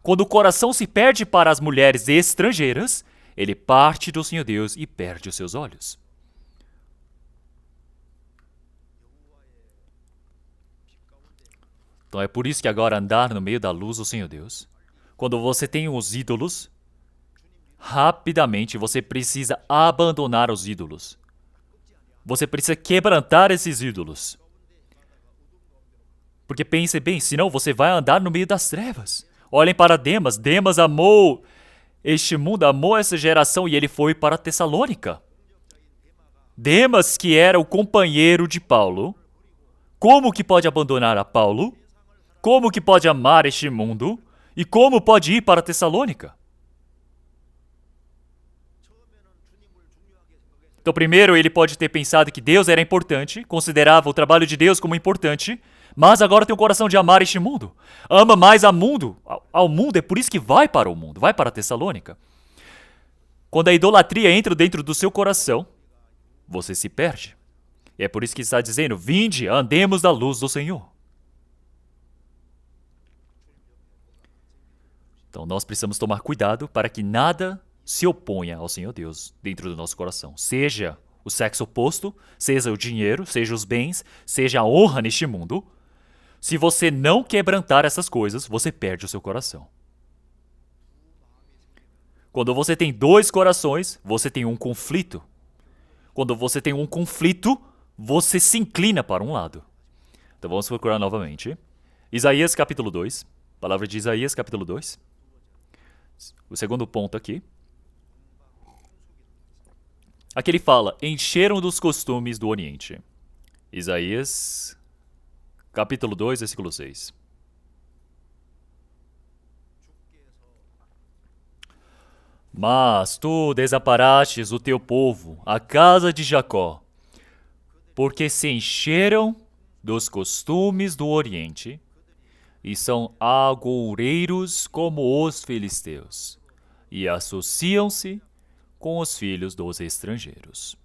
quando o coração se perde para as mulheres estrangeiras, ele parte do Senhor Deus e perde os seus olhos. Então é por isso que agora andar no meio da luz do Senhor Deus, quando você tem os ídolos, rapidamente você precisa abandonar os ídolos. Você precisa quebrantar esses ídolos. Porque pense bem, senão você vai andar no meio das trevas. Olhem para Demas. Demas amou este mundo, amou essa geração e ele foi para Tessalônica. Demas, que era o companheiro de Paulo, como que pode abandonar a Paulo? Como que pode amar este mundo? E como pode ir para Tessalônica? Então, primeiro, ele pode ter pensado que Deus era importante, considerava o trabalho de Deus como importante, mas agora tem o coração de amar este mundo. Ama mais ao mundo, é por isso que vai para o mundo, vai para Tessalônica. Quando a idolatria entra dentro do seu coração, você se perde. E é por isso que está dizendo, vinde, andemos na luz do Senhor. Então nós precisamos tomar cuidado para que nada se oponha ao Senhor Deus dentro do nosso coração. Seja o sexo oposto, seja o dinheiro, seja os bens, seja a honra neste mundo. Se você não quebrantar essas coisas, você perde o seu coração. Quando você tem dois corações, você tem um conflito. Quando você tem um conflito, você se inclina para um lado. Então vamos procurar novamente. Isaías capítulo 2. Palavra de Isaías capítulo 2. O segundo ponto aqui. Aqui ele fala, encheram dos costumes do Oriente. Isaías, capítulo 2, versículo 6. Mas tu desamparastes o teu povo, a casa de Jacó, porque se encheram dos costumes do Oriente, e são agoureiros como os filisteus, e associam-se com os filhos dos estrangeiros.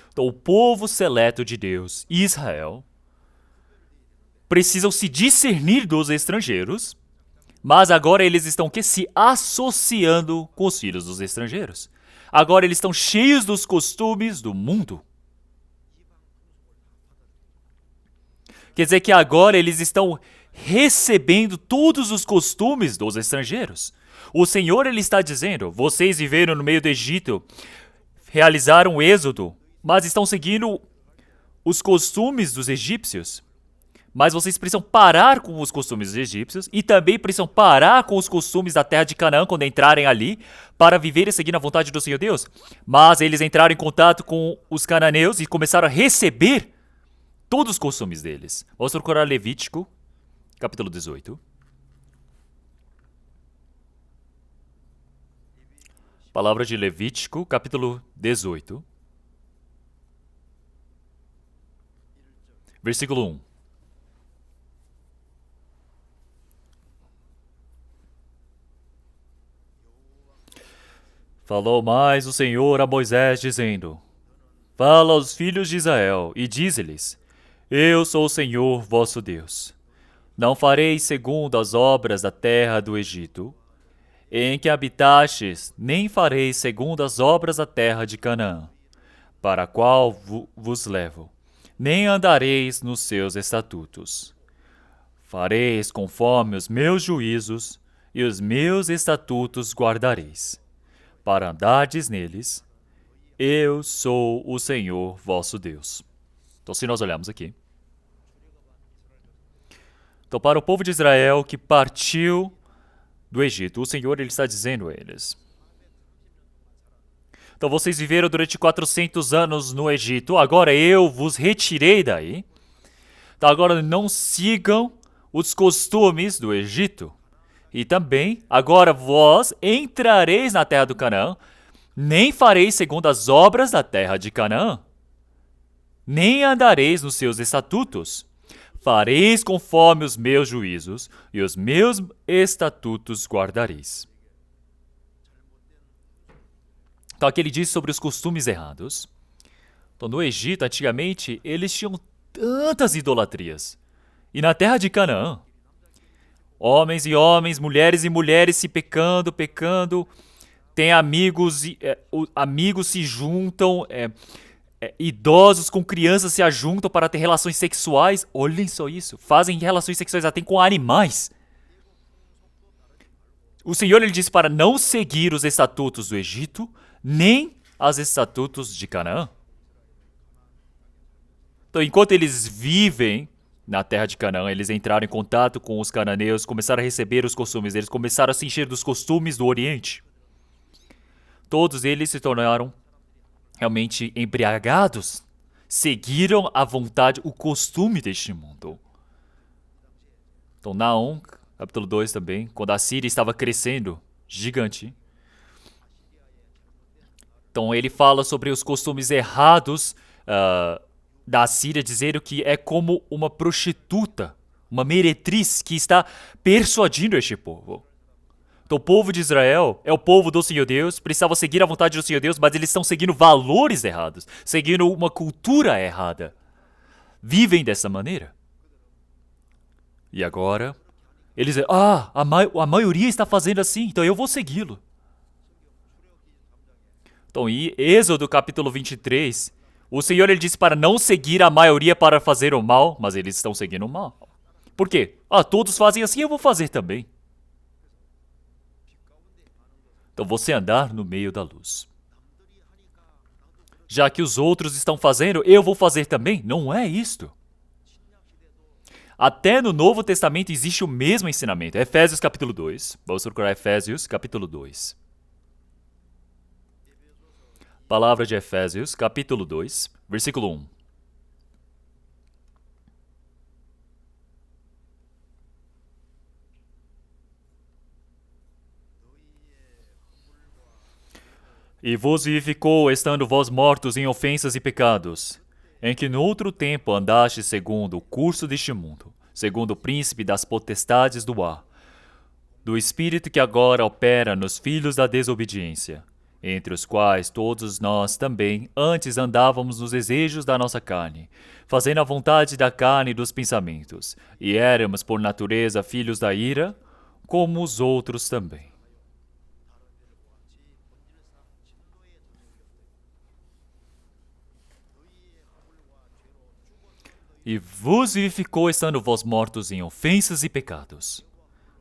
Então, o povo seleto de Deus, Israel, precisam se discernir dos estrangeiros, mas agora eles estão se associando com os filhos dos estrangeiros. Agora eles estão cheios dos costumes do mundo. Quer dizer que agora eles estão recebendo todos os costumes dos estrangeiros. O Senhor ele está dizendo, vocês viveram no meio do Egito, realizaram o êxodo, mas estão seguindo os costumes dos egípcios. Mas vocês precisam parar com os costumes dos egípcios e também precisam parar com os costumes da terra de Canaã quando entrarem ali para viver e seguir a vontade do Senhor Deus. Mas eles entraram em contato com os cananeus e começaram a receber todos os costumes deles. Vamos procurar Levítico, capítulo 18. Palavra de Levítico, capítulo 18, versículo 1. Falou mais o Senhor a Moisés, dizendo: Fala aos filhos de Israel e dize-lhes: Eu sou o Senhor vosso Deus. Não fareis segundo as obras da terra do Egito, em que habitastes, nem fareis segundo as obras da terra de Canaã, para a qual vos levo, nem andareis nos seus estatutos. Fareis conforme os meus juízos, e os meus estatutos guardareis, para andardes neles. Eu sou o Senhor vosso Deus. Então, se nós olharmos aqui, então, para o povo de Israel que partiu do Egito, o Senhor ele está dizendo a eles: então vocês viveram durante 400 anos no Egito, agora eu vos retirei daí. Então agora não sigam os costumes do Egito. E também, agora vós entrareis na terra do Canaã, nem fareis segundo as obras da terra de Canaã, nem andareis nos seus estatutos. Fareis conforme os meus juízos, e os meus estatutos guardareis. Então aqui ele diz sobre os costumes errados. Então no Egito, antigamente, eles tinham tantas idolatrias. E na terra de Canaã, homens e homens, mulheres e mulheres se pecando, tem amigos, amigos se juntam, idosos com crianças se ajuntam para ter relações sexuais. Olhem só isso, fazem relações sexuais até com animais. O Senhor ele disse para não seguir os estatutos do Egito, nem os estatutos de Canaã. Então, enquanto eles vivem na terra de Canaã, eles entraram em contato com os cananeus, começaram a receber os costumes deles, começaram a se encher dos costumes do Oriente. Todos eles se tornaram realmente embriagados, seguiram a vontade, o costume deste mundo. Então, Naum, capítulo 2 também, quando a Síria estava crescendo, gigante. Então, ele fala sobre os costumes errados da Síria, dizendo que é como uma prostituta, uma meretriz que está persuadindo este povo. Então, o povo de Israel é o povo do Senhor Deus, precisava seguir a vontade do Senhor Deus, mas eles estão seguindo valores errados, seguindo uma cultura errada. Vivem dessa maneira. E agora, eles dizem, a maioria está fazendo assim, então eu vou segui-lo. Então, em Êxodo capítulo 23, o Senhor ele disse para não seguir a maioria para fazer o mal, mas eles estão seguindo o mal. Por quê? Todos fazem assim, eu vou fazer também. Então você andar no meio da luz. Já que os outros estão fazendo, eu vou fazer também? Não é isto. Até no Novo Testamento existe o mesmo ensinamento. Efésios capítulo 2. Vamos procurar Efésios capítulo 2. Palavra de Efésios capítulo 2, versículo 1. E vos vivificou, estando vós mortos em ofensas e pecados, em que no outro tempo andastes segundo o curso deste mundo, segundo o príncipe das potestades do ar, do espírito que agora opera nos filhos da desobediência, entre os quais todos nós também antes andávamos nos desejos da nossa carne, fazendo a vontade da carne e dos pensamentos, e éramos por natureza filhos da ira, como os outros também. E vos vivificou, estando vós mortos em ofensas e pecados.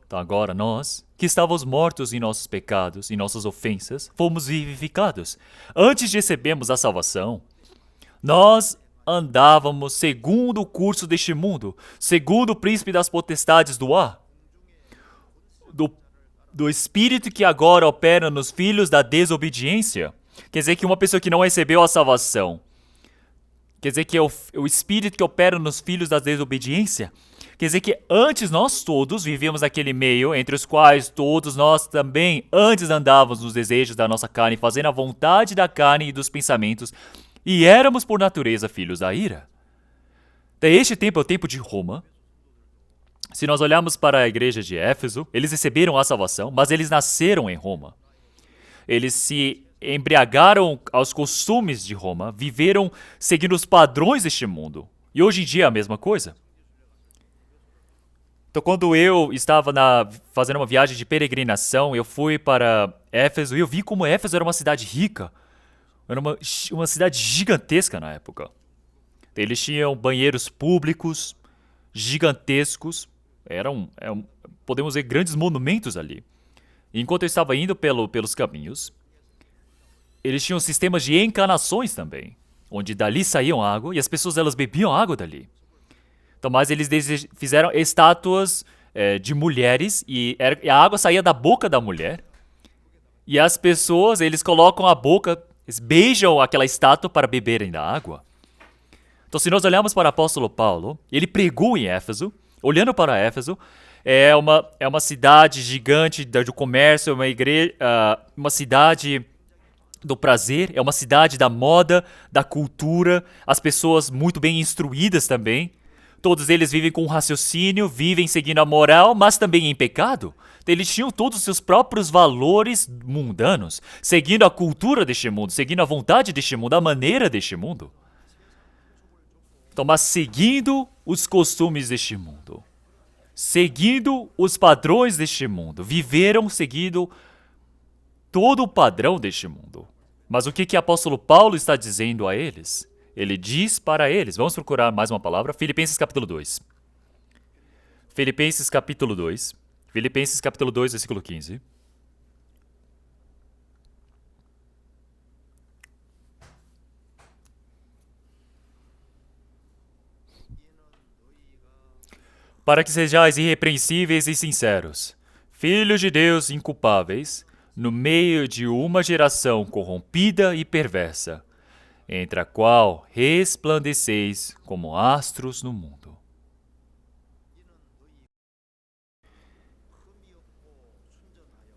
Então agora nós, que estávamos mortos em nossos pecados, em nossas ofensas, fomos vivificados. Antes de recebermos a salvação, nós andávamos segundo o curso deste mundo, segundo o príncipe das potestades do ar, do espírito que agora opera nos filhos da desobediência. Quer dizer que uma pessoa que não recebeu a salvação, quer dizer que é o espírito que opera nos filhos da desobediência. Quer dizer que antes nós todos vivíamos naquele meio, entre os quais todos nós também antes andávamos nos desejos da nossa carne, fazendo a vontade da carne e dos pensamentos, e éramos por natureza filhos da ira. Daí este tempo é o tempo de Roma. Se nós olharmos para a igreja de Éfeso, eles receberam a salvação, mas eles nasceram em Roma. Eles se embriagaram aos costumes de Roma, viveram seguindo os padrões deste mundo. E hoje em dia é a mesma coisa. Então, quando eu estava fazendo uma viagem de peregrinação, eu fui para Éfeso e eu vi como Éfeso era uma cidade rica. Era uma cidade gigantesca na época. Eles tinham banheiros públicos gigantescos. Podemos ver grandes monumentos ali. E enquanto eu estava indo pelos caminhos, eles tinham sistemas de encanações também, onde dali saíam água e as pessoas elas bebiam água dali. Então, mas eles fizeram estátuas de mulheres e a água saía da boca da mulher. E as pessoas, eles colocam a boca, eles beijam aquela estátua para beberem da água. Então, se nós olharmos para o apóstolo Paulo, ele pregou em Éfeso, olhando para Éfeso, é uma cidade gigante do comércio, uma cidade do prazer, é uma cidade da moda, da cultura, as pessoas muito bem instruídas também. Todos eles vivem com raciocínio, vivem seguindo a moral, mas também em pecado. Eles tinham todos os seus próprios valores mundanos, seguindo a cultura deste mundo, seguindo a vontade deste mundo, a maneira deste mundo. Então, mas seguindo os costumes deste mundo, seguindo os padrões deste mundo, viveram seguindo todo o padrão deste mundo. Mas o que o apóstolo Paulo está dizendo a eles? Ele diz para eles, vamos procurar mais uma palavra, Filipenses capítulo 2. Filipenses capítulo 2, versículo 15. Para que sejais irrepreensíveis e sinceros, filhos de Deus inculpáveis, no meio de uma geração corrompida e perversa, entre a qual resplandeceis como astros no mundo.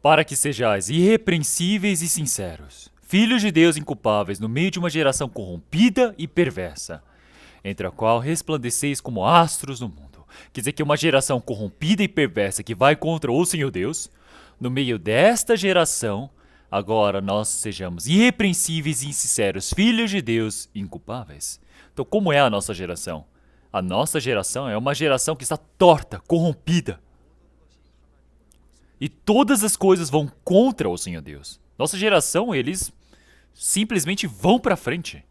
Para que sejais irrepreensíveis e sinceros, filhos de Deus inculpáveis no meio de uma geração corrompida e perversa, entre a qual resplandeceis como astros no mundo. Quer dizer que uma geração corrompida e perversa que vai contra o Senhor Deus, no meio desta geração, agora nós sejamos irrepreensíveis e sinceros, filhos de Deus inculpáveis. Então, como é a nossa geração? A nossa geração é uma geração que está torta, corrompida. E todas as coisas vão contra o Senhor Deus. Nossa geração, eles simplesmente vão para frente.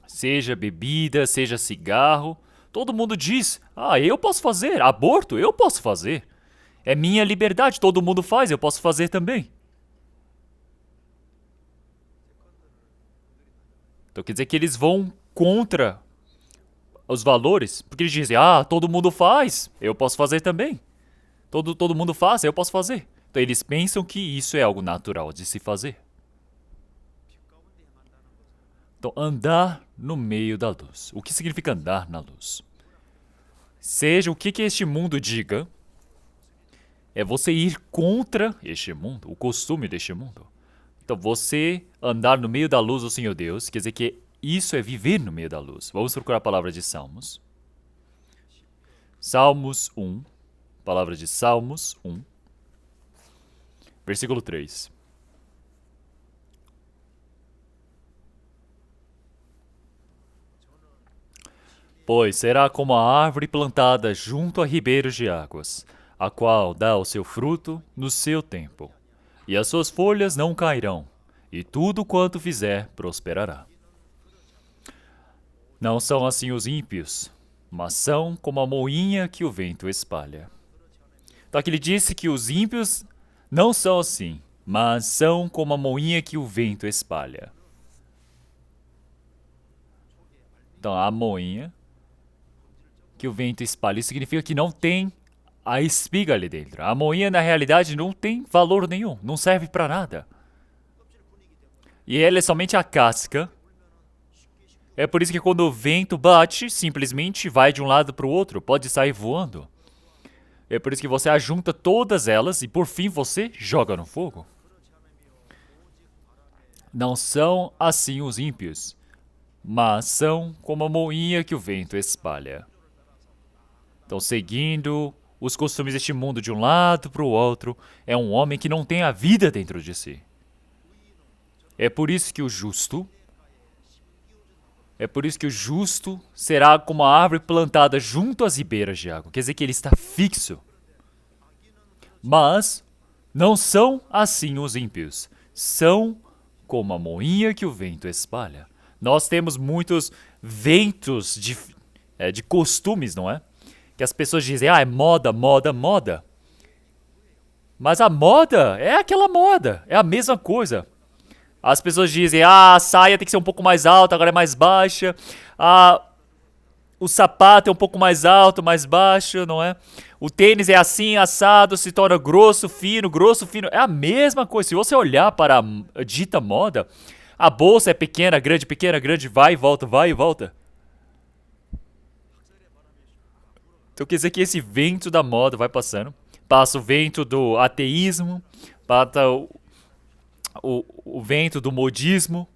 Seja bebida, seja cigarro, todo mundo diz, eu posso fazer, aborto, eu posso fazer. É minha liberdade, todo mundo faz, eu posso fazer também. Então quer dizer que eles vão contra os valores, porque eles dizem, todo mundo faz, eu posso fazer também. Todo mundo faz, eu posso fazer. Então eles pensam que isso é algo natural de se fazer. Então, andar no meio da luz. O que significa andar na luz? Seja o que este mundo diga, é você ir contra este mundo, o costume deste mundo. Então, você andar no meio da luz do Senhor Deus, quer dizer que isso é viver no meio da luz. Vamos procurar a palavra de Salmos. Salmos 1, palavra de Salmos 1, versículo 3. Pois será como a árvore plantada junto a ribeiros de águas, a qual dá o seu fruto no seu tempo, e as suas folhas não cairão, e tudo quanto fizer prosperará. Não são assim os ímpios, mas são como a moinha que o vento espalha. Então aqui ele disse que os ímpios não são assim, mas são como a moinha que o vento espalha. Então a moinha que o vento espalha, isso significa que não tem a espiga ali dentro. A moinha, na realidade, não tem valor nenhum, não serve para nada. E ela é somente a casca É por isso que quando o vento bate, simplesmente vai de um lado para o outro, pode sair voando. É por isso que você ajunta todas elas e por fim você joga no fogo. Não são assim os ímpios, mas são como a moinha que o vento espalha. Então, seguindo os costumes deste mundo de um lado para o outro, é um homem que não tem a vida dentro de si. É por isso que o justo será como a árvore plantada junto às ribeiras de água. Quer dizer que ele está fixo. Mas não são assim os ímpios. São como a moinha que o vento espalha. Nós temos muitos ventos de costumes, não é? Que as pessoas dizem, é moda, moda, moda. Mas a moda é aquela moda, é a mesma coisa. As pessoas dizem, a saia tem que ser um pouco mais alta, agora é mais baixa. O sapato é um pouco mais alto, mais baixo, não é? O tênis é assim, assado, se torna grosso, fino, grosso, fino. É a mesma coisa. Se você olhar para a dita moda, a bolsa é pequena, grande, vai e volta, vai e volta. Então quer dizer que esse vento da moda vai passando. Passa o vento do ateísmo, passa o vento do modismo.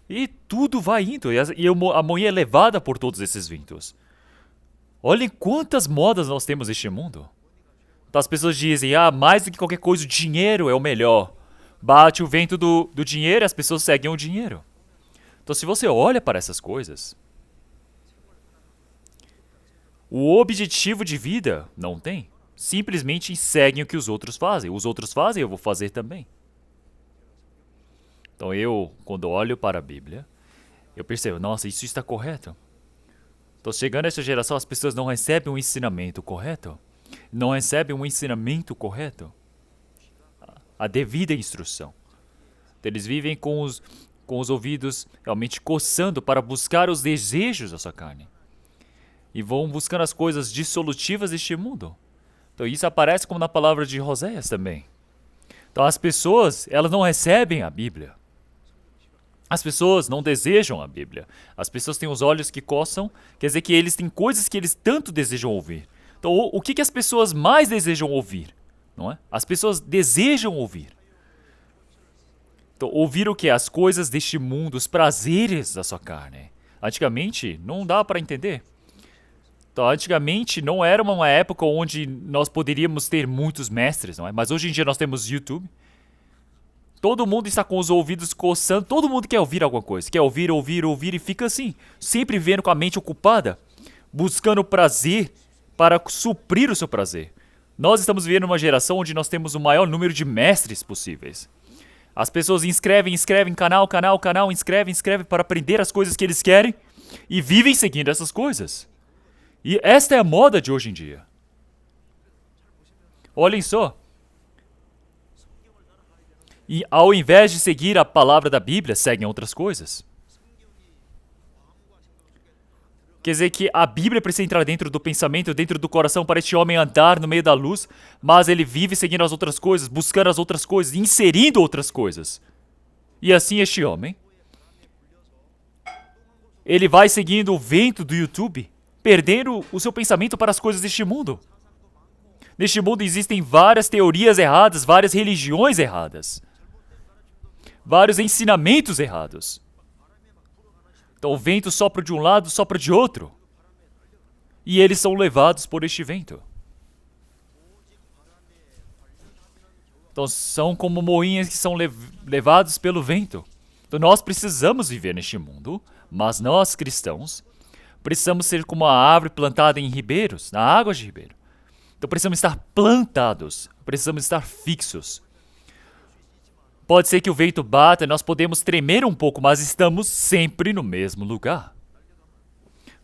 E tudo vai indo. E a moinha é levada por todos esses ventos. Olhem quantas modas nós temos neste mundo. Então as pessoas dizem, mais do que qualquer coisa, o dinheiro é o melhor. Bate o vento do dinheiro e as pessoas seguem o dinheiro. Então se você olha para essas coisas, o objetivo de vida não tem. Simplesmente seguem o que os outros fazem. Os outros fazem, eu vou fazer também. Então quando olho para a Bíblia, eu percebo, nossa, isso está correto. Então, chegando a essa geração, as pessoas não recebem um ensinamento correto. Não recebem um ensinamento correto. A devida instrução. Então, eles vivem com os ouvidos realmente coçando para buscar os desejos da sua carne. E vão buscando as coisas dissolutivas deste mundo. Então, isso aparece como na palavra de Oséias também. Então, as pessoas, elas não recebem a Bíblia. As pessoas não desejam a Bíblia. As pessoas têm os olhos que coçam, quer dizer que eles têm coisas que eles tanto desejam ouvir. Então, o que as pessoas mais desejam ouvir? Não é? As pessoas desejam ouvir. Então, ouvir o que? As coisas deste mundo, os prazeres da sua carne. Antigamente, não dá para entender. Então, antigamente, não era uma época onde nós poderíamos ter muitos mestres, não é? Mas hoje em dia nós temos YouTube. Todo mundo está com os ouvidos coçando, todo mundo quer ouvir alguma coisa. Quer ouvir, ouvir, ouvir e fica assim. Sempre vivendo com a mente ocupada, buscando prazer para suprir o seu prazer. Nós estamos vivendo uma geração onde nós temos o maior número de mestres possíveis. As pessoas inscrevem, canal, inscrevem para aprender as coisas que eles querem e vivem seguindo essas coisas. E esta é a moda de hoje em dia. Olhem só. E ao invés de seguir a palavra da Bíblia, seguem outras coisas. Quer dizer que a Bíblia precisa entrar dentro do pensamento, dentro do coração, para este homem andar no meio da luz, mas ele vive seguindo as outras coisas, buscando as outras coisas, inserindo outras coisas. E assim este homem, ele vai seguindo o vento do YouTube, perdendo o seu pensamento para as coisas deste mundo. Neste mundo existem várias teorias erradas, várias religiões erradas. Vários ensinamentos errados. Então o vento sopra de um lado, sopra de outro. E eles são levados por este vento. Então são como moinhas que são levados pelo vento. Então nós precisamos viver neste mundo, mas nós cristãos precisamos ser como a árvore plantada em ribeiros, na água de ribeiro. Então precisamos estar plantados, precisamos estar fixos. Pode ser que o vento bata e nós podemos tremer um pouco, mas estamos sempre no mesmo lugar.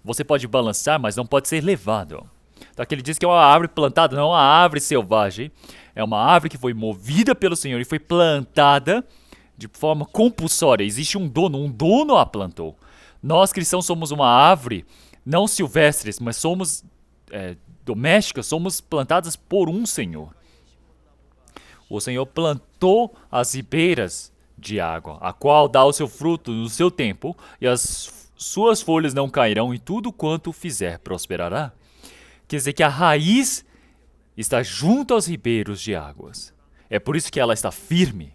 Você pode balançar, mas não pode ser levado. Então aqui ele diz que é uma árvore plantada, não é uma árvore selvagem. É uma árvore que foi movida pelo Senhor e foi plantada de forma compulsória. Existe um dono a plantou. Nós cristãos somos uma árvore, não silvestres, mas somos domésticas, somos plantadas por um Senhor. O Senhor plantou as ribeiras de água, a qual dá o seu fruto no seu tempo, e as suas folhas não cairão e tudo quanto fizer prosperará. Quer dizer que a raiz está junto aos ribeiros de águas. É por isso que ela está firme.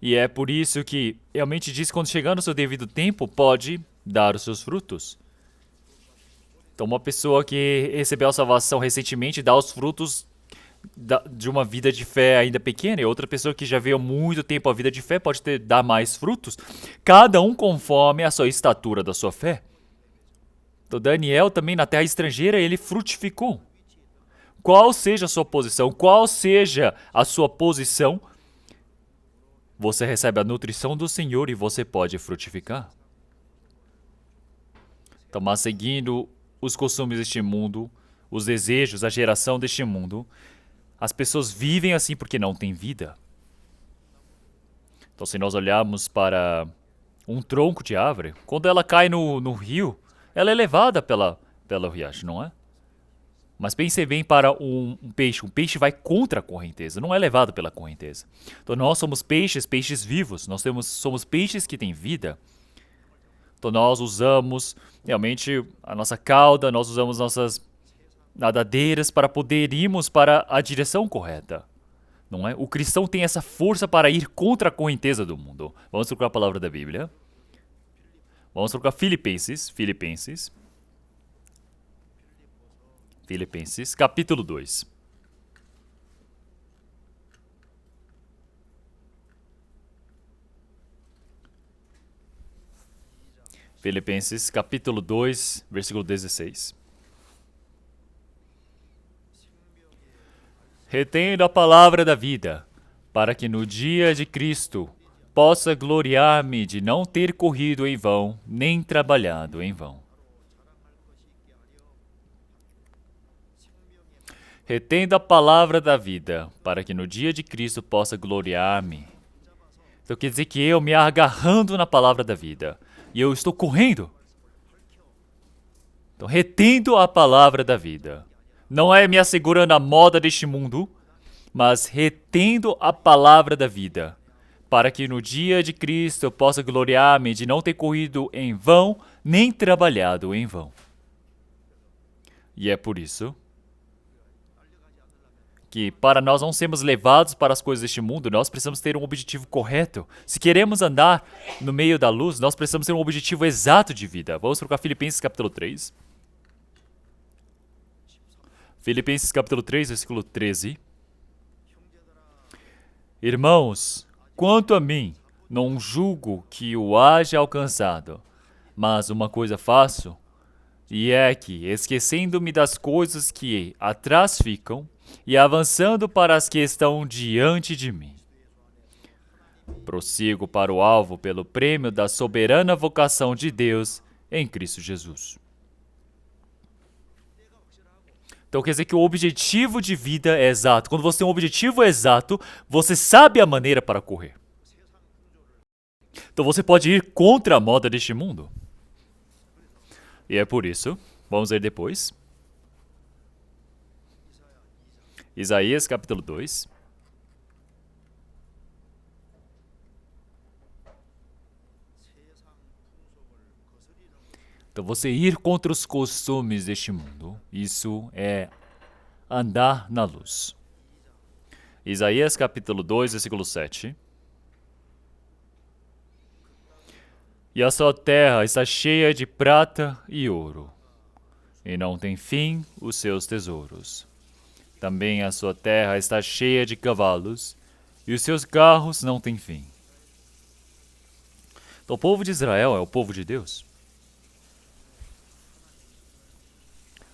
E é por isso que realmente diz que quando chegar no seu devido tempo, pode dar os seus frutos. Então, uma pessoa que recebeu a salvação recentemente dá os frutos de uma vida de fé ainda pequena, e outra pessoa que já veio há muito tempo a vida de fé pode dar mais frutos, cada um conforme a sua estatura da sua fé. Então, Daniel também na terra estrangeira, ele frutificou. Qual seja a sua posição, qual seja a sua posição, você recebe a nutrição do Senhor e você pode frutificar. Então, mas seguindo os costumes deste mundo, os desejos, a geração deste mundo, as pessoas vivem assim porque não têm vida. Então, se nós olharmos para um tronco de árvore, quando ela cai no rio, ela é levada pela riacho, não é? Mas pense bem para um peixe. Um peixe vai contra a correnteza, não é levado pela correnteza. Então, nós somos peixes vivos. Nós somos peixes que têm vida. Então, nós usamos realmente a nossa cauda, nós usamos nossas nadadeiras para poder irmos para a direção correta. Não é? O cristão tem essa força para ir contra a correnteza do mundo. Vamos procurar a palavra da Bíblia. Vamos procurar Filipenses, capítulo 2. Filipenses, capítulo 2, versículo 16. Retendo a palavra da vida, para que no dia de Cristo possa gloriar-me de não ter corrido em vão, nem trabalhado em vão. Retendo a palavra da vida, para que no dia de Cristo possa gloriar-me. Então quer dizer que eu me agarrando na palavra da vida, e eu estou correndo. Então, retendo a palavra da vida. Não é me assegurando a moda deste mundo, mas retendo a palavra da vida, para que no dia de Cristo eu possa gloriar-me de não ter corrido em vão, nem trabalhado em vão. E é por isso que, para nós não sermos levados para as coisas deste mundo, nós precisamos ter um objetivo correto. Se queremos andar no meio da luz, nós precisamos ter um objetivo exato de vida. Vamos trocar Filipenses capítulo 3. Filipenses capítulo 3, versículo 13. Irmãos, quanto a mim, não julgo que o haja alcançado, mas uma coisa faço, e é que, esquecendo-me das coisas que atrás ficam, e avançando para as que estão diante de mim, prossigo para o alvo pelo prêmio da soberana vocação de Deus em Cristo Jesus. Então quer dizer que o objetivo de vida é exato. Quando você tem um objetivo exato, você sabe a maneira para correr. Então você pode ir contra a moda deste mundo. E é por isso, vamos ver depois. Isaías capítulo 2. Então você ir contra os costumes deste mundo, isso é andar na luz. Isaías capítulo 2, versículo 7. E a sua terra está cheia de prata e ouro, e não tem fim os seus tesouros. Também a sua terra está cheia de cavalos, e os seus carros não têm fim. Então o povo de Israel é o povo de Deus.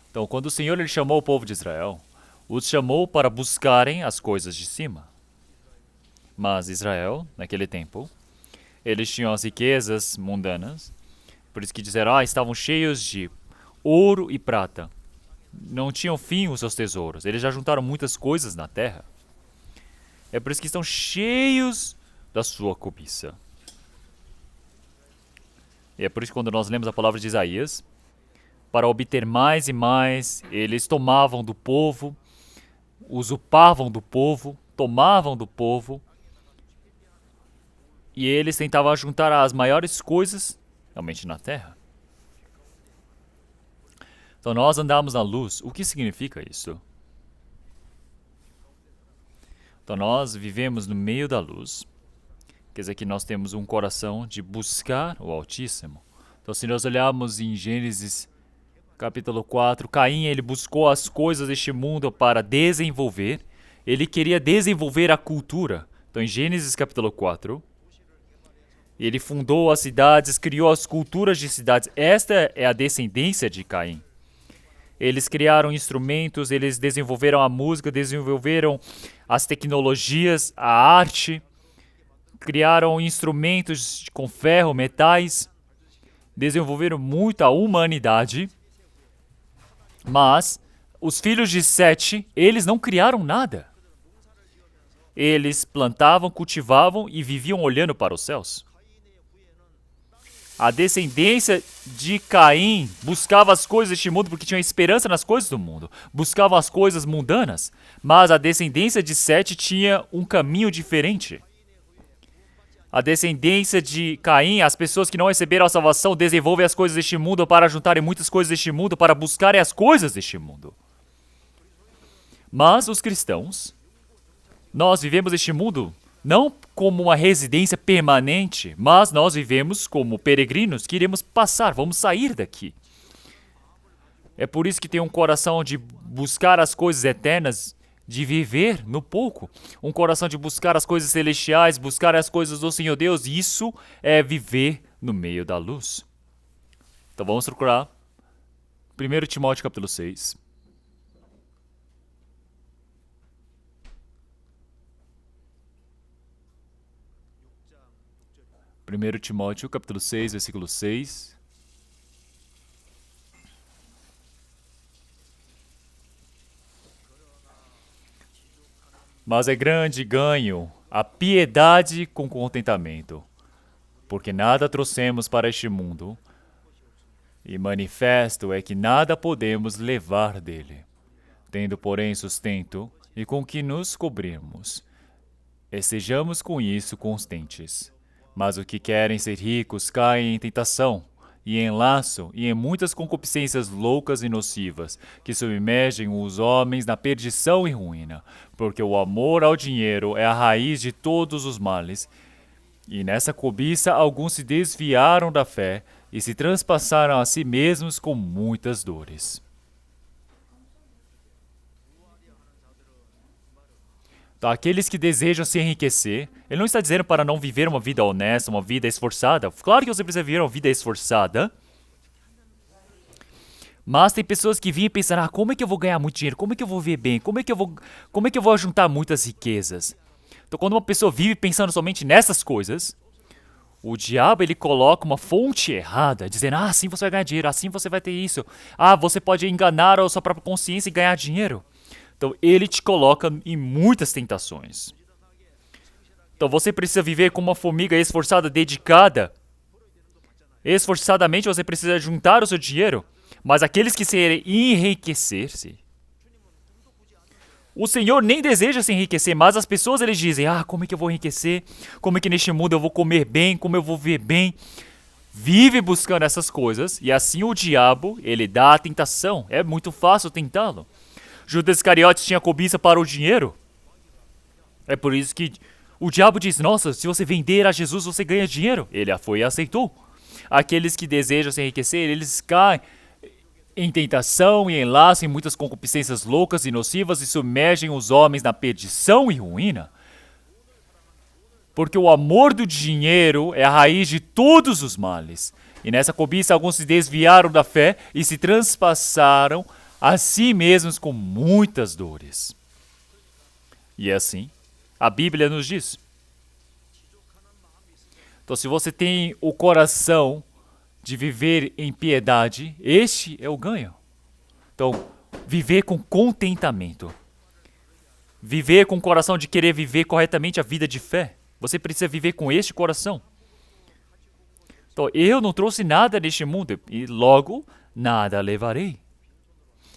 Então quando o Senhor ele chamou o povo de Israel, os chamou para buscarem as coisas de cima. Mas Israel, naquele tempo, eles tinham as riquezas mundanas, por isso que disseram, estavam cheios de ouro e prata. Não tinham fim os seus tesouros, eles já juntaram muitas coisas na terra. É por isso que estão cheios da sua cobiça. E é por isso que quando nós lemos a palavra de Isaías, para obter mais e mais, eles tomavam do povo, usurpavam do povo, tomavam do povo, E eles tentavam juntar as maiores coisas realmente na Terra. Então nós andamos na luz. O que significa isso? Então nós vivemos no meio da luz. Quer dizer que nós temos um coração de buscar o Altíssimo. Então se nós olharmos em Gênesis capítulo 4, Caim ele buscou as coisas deste mundo para desenvolver. Ele queria desenvolver a cultura. Então em Gênesis capítulo 4, ele fundou as cidades, criou as culturas de cidades. Esta é a descendência de Caim. Eles criaram instrumentos, eles desenvolveram a música, desenvolveram as tecnologias, a arte, criaram instrumentos com ferro, metais, desenvolveram muito a humanidade. Mas os filhos de Sete, eles não criaram nada. Eles plantavam, cultivavam e viviam olhando para os céus. A descendência de Caim buscava as coisas deste mundo porque tinha esperança nas coisas do mundo. Buscava as coisas mundanas. Mas a descendência de Sete tinha um caminho diferente. A descendência de Caim, as pessoas que não receberam a salvação, desenvolvem as coisas deste mundo para juntarem muitas coisas deste mundo, para buscarem as coisas deste mundo. Mas os cristãos, nós vivemos este mundo não como uma residência permanente, mas nós vivemos como peregrinos que iremos passar, vamos sair daqui. É por isso que tem um coração de buscar as coisas eternas, de viver no pouco. Um coração de buscar as coisas celestiais, buscar as coisas do Senhor Deus. Isso é viver no meio da luz. Então vamos procurar 1 Timóteo capítulo 6. 1 Timóteo, capítulo 6, versículo 6. Mas é grande ganho a piedade com contentamento, porque nada trouxemos para este mundo, e manifesto é que nada podemos levar dele. Tendo, porém, sustento e com que nos cobrirmos, estejamos com isso constentes. Mas os que querem ser ricos caem em tentação, e em laço, e em muitas concupiscências loucas e nocivas, que submergem os homens na perdição e ruína, porque o amor ao dinheiro é a raiz de todos os males. E nessa cobiça alguns se desviaram da fé e se transpassaram a si mesmos com muitas dores. Então, aqueles que desejam se enriquecer, ele não está dizendo para não viver uma vida honesta, uma vida esforçada. Claro que você precisa viver uma vida esforçada. Mas tem pessoas que vêm pensar, como é que eu vou ganhar muito dinheiro? Como é que eu vou viver bem? Como é que eu vou juntar muitas riquezas? Então, quando uma pessoa vive pensando somente nessas coisas, o diabo ele coloca uma fonte errada, dizendo, assim você vai ganhar dinheiro, assim você vai ter isso. Você pode enganar a sua própria consciência e ganhar dinheiro. Então, ele te coloca em muitas tentações. Então, você precisa viver como uma formiga esforçada, dedicada. Esforçadamente, você precisa juntar o seu dinheiro. Mas aqueles que querem enriquecer-se, o Senhor nem deseja se enriquecer, mas as pessoas eles dizem, como é que eu vou enriquecer? Como é que neste mundo eu vou comer bem? Como eu vou viver bem? Vive buscando essas coisas, e assim o diabo, ele dá a tentação. É muito fácil tentá-lo. Judas Iscariotes tinha cobiça para o dinheiro. É por isso que o diabo diz, nossa, se você vender a Jesus, você ganha dinheiro. Ele foi e aceitou. Aqueles que desejam se enriquecer, eles caem em tentação e em laço, em muitas concupiscências loucas e nocivas e submergem os homens na perdição e ruína. Porque o amor do dinheiro é a raiz de todos os males. E nessa cobiça alguns se desviaram da fé e se transpassaram a si mesmos com muitas dores. E assim, a Bíblia nos diz. Então, se você tem o coração de viver em piedade, este é o ganho. Então, viver com contentamento. Viver com o coração de querer viver corretamente a vida de fé. Você precisa viver com este coração. Então, eu não trouxe nada neste mundo e logo nada levarei.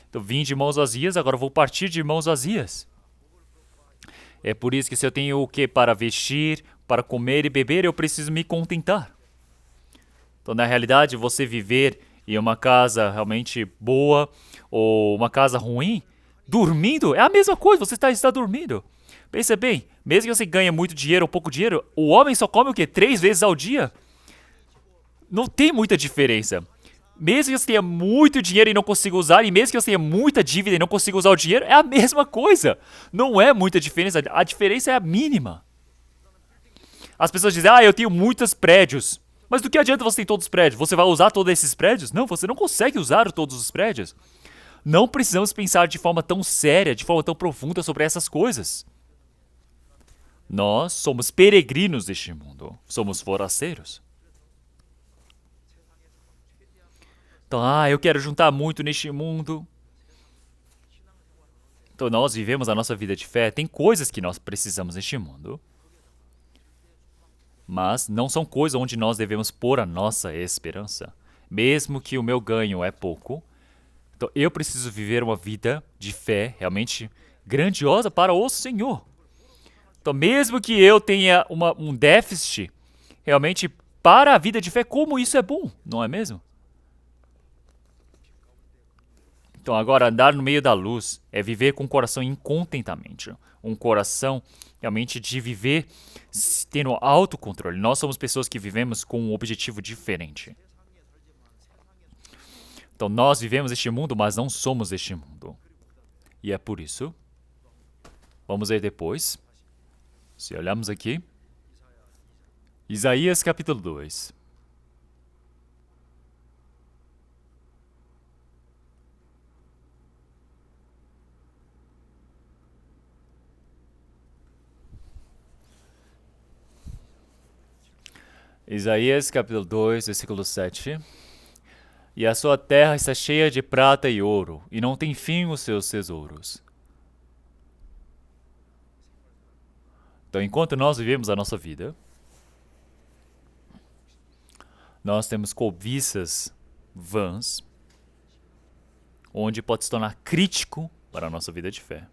Então, vim de mãos vazias, agora vou partir de mãos vazias. É por isso que se eu tenho o que para vestir, para comer e beber, eu preciso me contentar. Então, na realidade, você viver em uma casa realmente boa ou uma casa ruim, dormindo, é a mesma coisa, você está dormindo. Pensa bem, mesmo que você ganhe muito dinheiro ou pouco dinheiro, o homem só come o quê? 3 vezes ao dia? Não tem muita diferença. Mesmo que você tenha muito dinheiro e não consiga usar, e mesmo que você tenha muita dívida e não consiga usar o dinheiro, é a mesma coisa. Não é muita diferença, a diferença é a mínima. As pessoas dizem, eu tenho muitos prédios. Mas do que adianta você ter todos os prédios? Você vai usar todos esses prédios? Não, você não consegue usar todos os prédios. Não precisamos pensar de forma tão séria, de forma tão profunda sobre essas coisas. Nós somos peregrinos deste mundo. Somos forasteiros. Então, eu quero juntar muito neste mundo. Então, nós vivemos a nossa vida de fé. Tem coisas que nós precisamos neste mundo. Mas não são coisas onde nós devemos pôr a nossa esperança. Mesmo que o meu ganho é pouco. Então, eu preciso viver uma vida de fé realmente grandiosa para o Senhor. Então, mesmo que eu tenha um déficit, realmente, para a vida de fé, como isso é bom, não é mesmo? Então, agora, andar no meio da luz é viver com o coração em contentamento. Um coração realmente de viver tendo autocontrole. Nós somos pessoas que vivemos com um objetivo diferente. Então, nós vivemos este mundo, mas não somos este mundo. E é por isso. Vamos ver depois. Se olharmos aqui. Isaías capítulo 2. Isaías capítulo 2, versículo 7. E a sua terra está cheia de prata e ouro, e não tem fim os seus tesouros. Então, enquanto nós vivemos a nossa vida, nós temos cobiças vãs, onde pode se tornar crítico para a nossa vida de fé.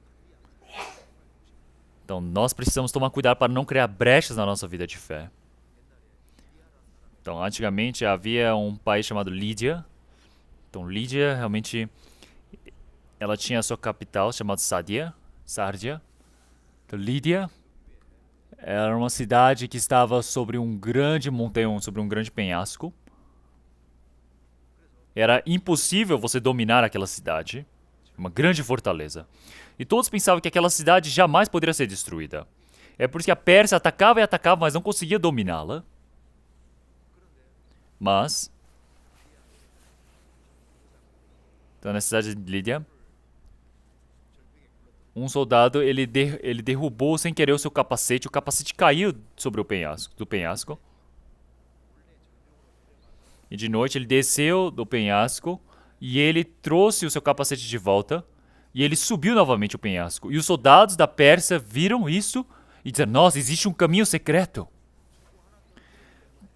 Então, nós precisamos tomar cuidado para não criar brechas na nossa vida de fé. Então, antigamente havia um país chamado Lídia. Então, Lídia realmente ela tinha a sua capital chamada Sárdia. Então, Lídia era uma cidade que estava sobre um grande montanhão, sobre um grande penhasco. Era impossível você dominar aquela cidade. Uma grande fortaleza. E todos pensavam que aquela cidade jamais poderia ser destruída. É por isso que a Pérsia atacava e atacava, mas não conseguia dominá-la. Mas, então, na cidade de Lídia, um soldado ele derrubou sem querer o seu capacete. O capacete caiu sobre o penhasco. E de noite ele desceu do penhasco e ele trouxe o seu capacete de volta. E ele subiu novamente o penhasco. E os soldados da Pérsia viram isso e disseram: nossa, existe um caminho secreto.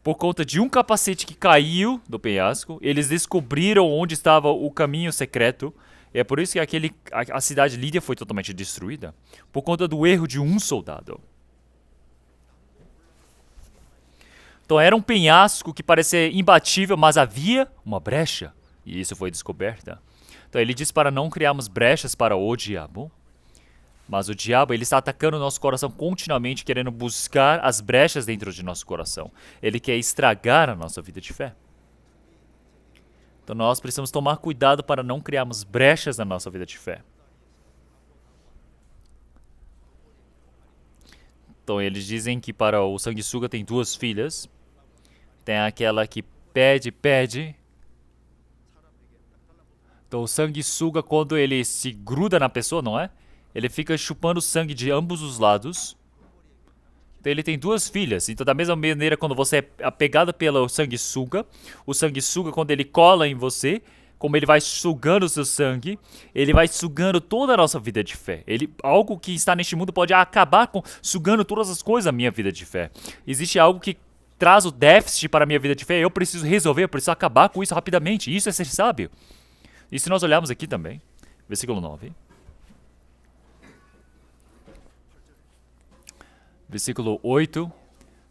Por conta de um capacete que caiu do penhasco, eles descobriram onde estava o caminho secreto. E é por isso que a cidade de Lídia foi totalmente destruída. Por conta do erro de um soldado. Então era um penhasco que parecia imbatível, mas havia uma brecha. E isso foi descoberta. Então ele diz para não criarmos brechas para o diabo. Mas o diabo, ele está atacando o nosso coração continuamente, querendo buscar as brechas dentro de nosso coração. Ele quer estragar a nossa vida de fé. Então nós precisamos tomar cuidado para não criarmos brechas na nossa vida de fé. Então eles dizem que para o sanguessuga tem duas filhas. Tem aquela que pede. Então o sanguessuga, quando ele se gruda na pessoa, não é? Ele fica chupando sangue de ambos os lados. Então ele tem duas filhas. Então da mesma maneira, quando você é apegado pelo sanguessuga, o sanguessuga, quando ele cola em você, como ele vai sugando o seu sangue, ele vai sugando toda a nossa vida de fé. Algo que está neste mundo pode acabar sugando todas as coisas da minha vida de fé. Existe algo que traz o déficit para a minha vida de fé. Eu preciso resolver, eu preciso acabar com isso rapidamente. Isso é ser sábio. E se nós olharmos aqui também, versículo 9. Versículo 8.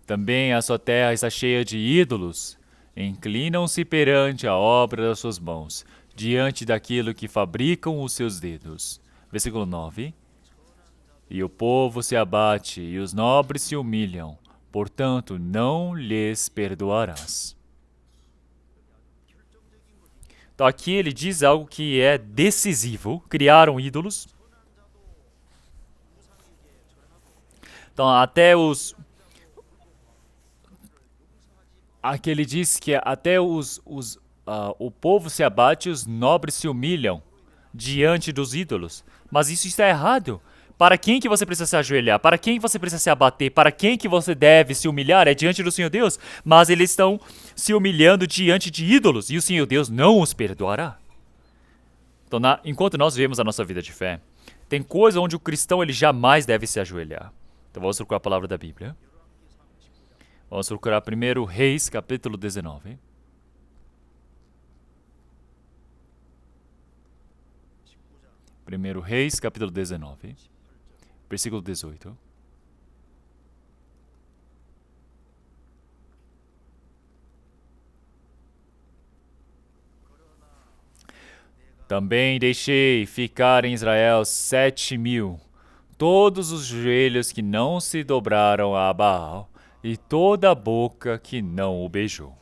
Também a sua terra está cheia de ídolos. Inclinam-se perante a obra das suas mãos, diante daquilo que fabricam os seus dedos. Versículo 9. E o povo se abate e os nobres se humilham, portanto não lhes perdoarás. Então aqui ele diz algo que é decisivo. Criaram ídolos. Então até os... Aqui ele diz que até o povo se abate e os nobres se humilham diante dos ídolos. Mas isso está errado. Para quem que você precisa se ajoelhar? Para quem você precisa se abater? Para quem que você deve se humilhar? É diante do Senhor Deus. Mas eles estão se humilhando diante de ídolos e o Senhor Deus não os perdoará. Então, enquanto nós vivemos a nossa vida de fé, tem coisa onde o cristão ele jamais deve se ajoelhar. Então vamos procurar a palavra da Bíblia. Vamos procurar primeiro Reis, capítulo 19. Primeiro Reis, capítulo 19, versículo 18. Também deixei ficar em Israel 7.000, todos os joelhos que não se dobraram a Baal, e toda a boca que não o beijou.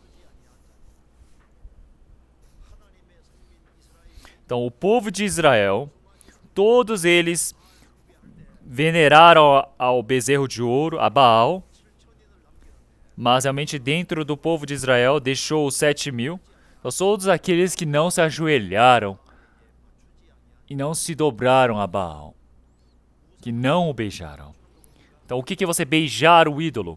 Então, o povo de Israel, todos eles veneraram ao bezerro de ouro, a Baal, mas realmente dentro do povo de Israel deixou os 7.000, então, todos aqueles que não se ajoelharam e não se dobraram a Baal, que não o beijaram. Então, o que é você beijar o ídolo?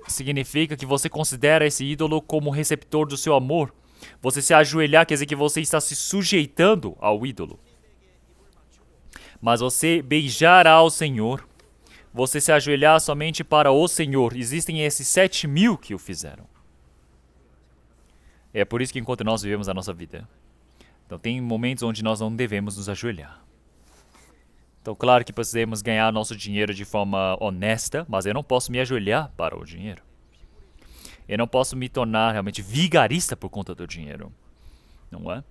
Significa que você considera esse ídolo como receptor do seu amor. Você se ajoelhar quer dizer que você está se sujeitando ao ídolo. Mas você beijar ao Senhor, você se ajoelhar somente para o Senhor. Existem esses 7.000 que o fizeram. É por isso que enquanto nós vivemos a nossa vida, então tem momentos onde nós não devemos nos ajoelhar. Então claro que podemos ganhar nosso dinheiro de forma honesta, mas eu não posso me ajoelhar para o dinheiro. Eu não posso me tornar realmente vigarista por conta do dinheiro. Não é?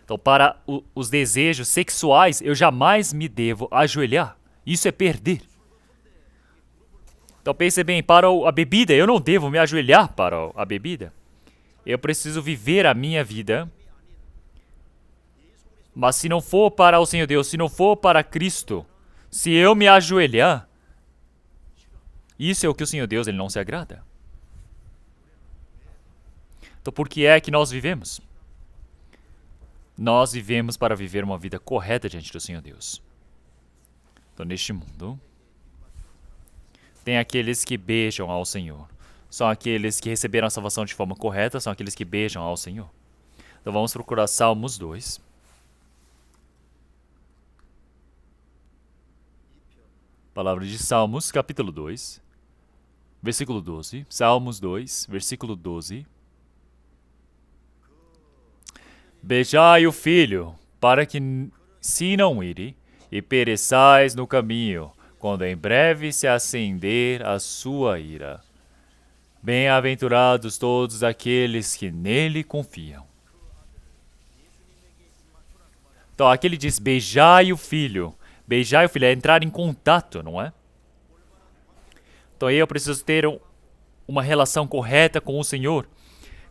Então, para os desejos sexuais, eu jamais me devo ajoelhar. Isso é perder. Então, pense bem, para a bebida, eu não devo me ajoelhar para a bebida. Eu preciso viver a minha vida. Mas se não for para o Senhor Deus, se não for para Cristo, se eu me ajoelhar, isso é o que o Senhor Deus ele não se agrada. Então, por que é que nós vivemos? Nós vivemos para viver uma vida correta diante do Senhor Deus. Então, neste mundo, tem aqueles que beijam ao Senhor. São aqueles que receberam a salvação de forma correta, são aqueles que beijam ao Senhor. Então, vamos procurar Salmos 2. Palavra de Salmos, capítulo 2, versículo 12. Salmos 2, versículo 12. Beijai o filho, para que se não ire, e pereçais no caminho, quando em breve se acender a sua ira. Bem-aventurados todos aqueles que nele confiam. Então, aqui ele diz, beijai o filho. Beijar o filho é entrar em contato, não é? Então eu preciso ter uma relação correta com o Senhor.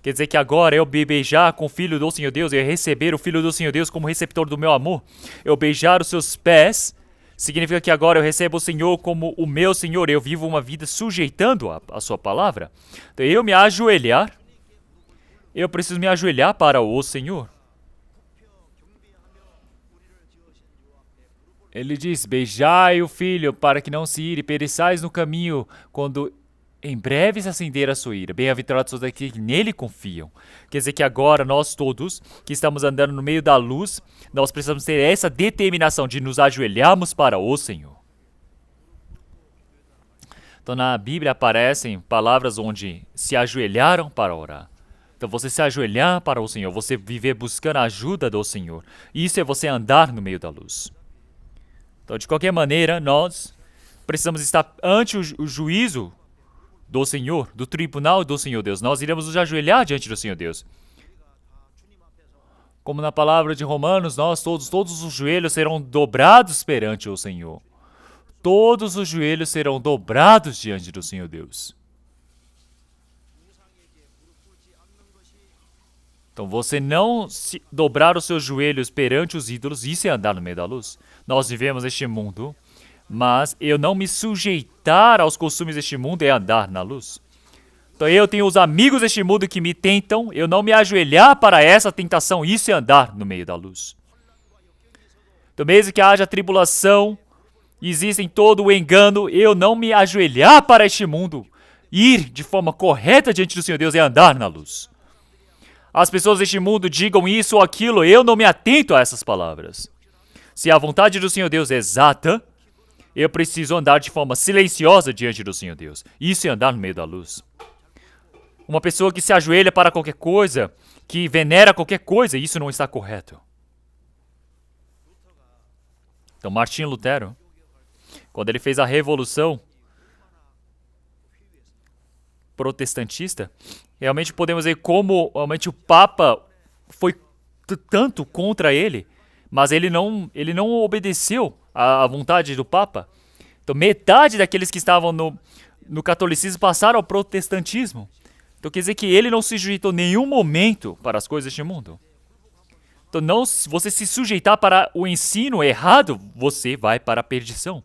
Quer dizer que agora eu beijar com o Filho do Senhor Deus, eu receber o Filho do Senhor Deus como receptor do meu amor. Eu beijar os seus pés, significa que agora eu recebo o Senhor como o meu Senhor. Eu vivo uma vida sujeitando a sua palavra. Então eu me ajoelhar, eu preciso me ajoelhar para o Senhor. Ele diz, beijai o filho para que não se ire, pereçais no caminho, quando em breve se acender a sua ira. Bem-aventurados todos aqueles que nele confiam. Quer dizer que agora nós todos, que estamos andando no meio da luz, nós precisamos ter essa determinação de nos ajoelharmos para o Senhor. Então na Bíblia aparecem palavras onde se ajoelharam para orar. Então você se ajoelhar para o Senhor, você viver buscando a ajuda do Senhor. Isso é você andar no meio da luz. Então, de qualquer maneira, nós precisamos estar ante o juízo do Senhor, do tribunal do Senhor Deus. Nós iremos nos ajoelhar diante do Senhor Deus. Como na palavra de Romanos, nós todos os joelhos serão dobrados perante o Senhor. Todos os joelhos serão dobrados diante do Senhor Deus. Então, você não se dobrar os seus joelhos perante os ídolos, isso é andar no meio da luz. Nós vivemos este mundo, mas eu não me sujeitar aos costumes deste mundo é andar na luz. Então, eu tenho os amigos deste mundo que me tentam, eu não me ajoelhar para essa tentação, isso é andar no meio da luz. Então, mesmo que haja tribulação, existem todo o engano, eu não me ajoelhar para este mundo, ir de forma correta diante do Senhor Deus é andar na luz. As pessoas deste mundo digam isso ou aquilo, eu não me atento a essas palavras. Se a vontade do Senhor Deus é exata, eu preciso andar de forma silenciosa diante do Senhor Deus. Isso é andar no meio da luz. Uma pessoa que se ajoelha para qualquer coisa, que venera qualquer coisa, isso não está correto. Então, Martinho Lutero, quando ele fez a revolução protestantista, realmente podemos ver como realmente o Papa foi tanto contra ele, mas ele não obedeceu à vontade do Papa. Então, metade daqueles que estavam no catolicismo passaram ao protestantismo. Então, quer dizer que ele não se sujeitou em nenhum momento para as coisas deste mundo. Então, não, se você se sujeitar para o ensino errado, você vai para a perdição.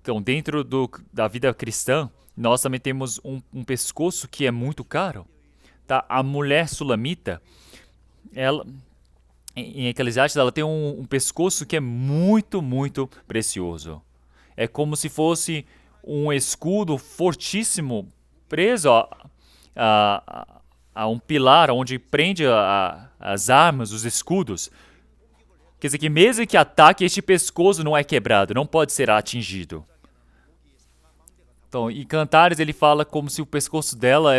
Então, dentro da vida cristã, nós também temos um pescoço que é muito caro. Tá? A mulher sulamita, ela, em Eclesiastes, ela tem um pescoço que é muito, muito precioso. É como se fosse um escudo fortíssimo preso a um pilar onde prende as armas, os escudos. Quer dizer que mesmo que ataque, este pescoço não é quebrado, não pode ser atingido. Então, em Cantares ele fala como se o pescoço dela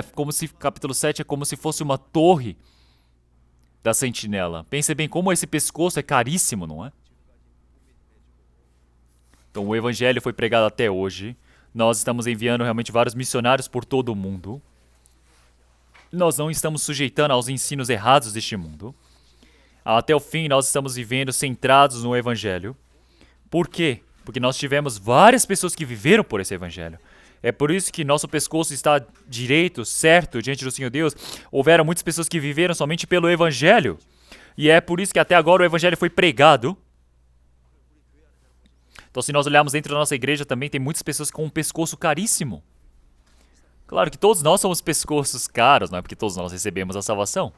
capítulo 7, é como se fosse uma torre da sentinela. Pense bem como esse pescoço é caríssimo, não é? Então, o evangelho foi pregado até hoje. Nós estamos enviando realmente vários missionários por todo o mundo. Nós não estamos sujeitando aos ensinos errados deste mundo. Até o fim, nós estamos vivendo centrados no evangelho. Por quê? Porque nós tivemos várias pessoas que viveram por esse evangelho. É por isso que nosso pescoço está direito, certo, diante do Senhor Deus. Houveram muitas pessoas que viveram somente pelo evangelho. E é por isso que até agora o evangelho foi pregado. Então, se nós olharmos dentro da nossa igreja, também tem muitas pessoas com um pescoço caríssimo. Claro que todos nós somos pescoços caros, não é porque todos nós recebemos a salvação.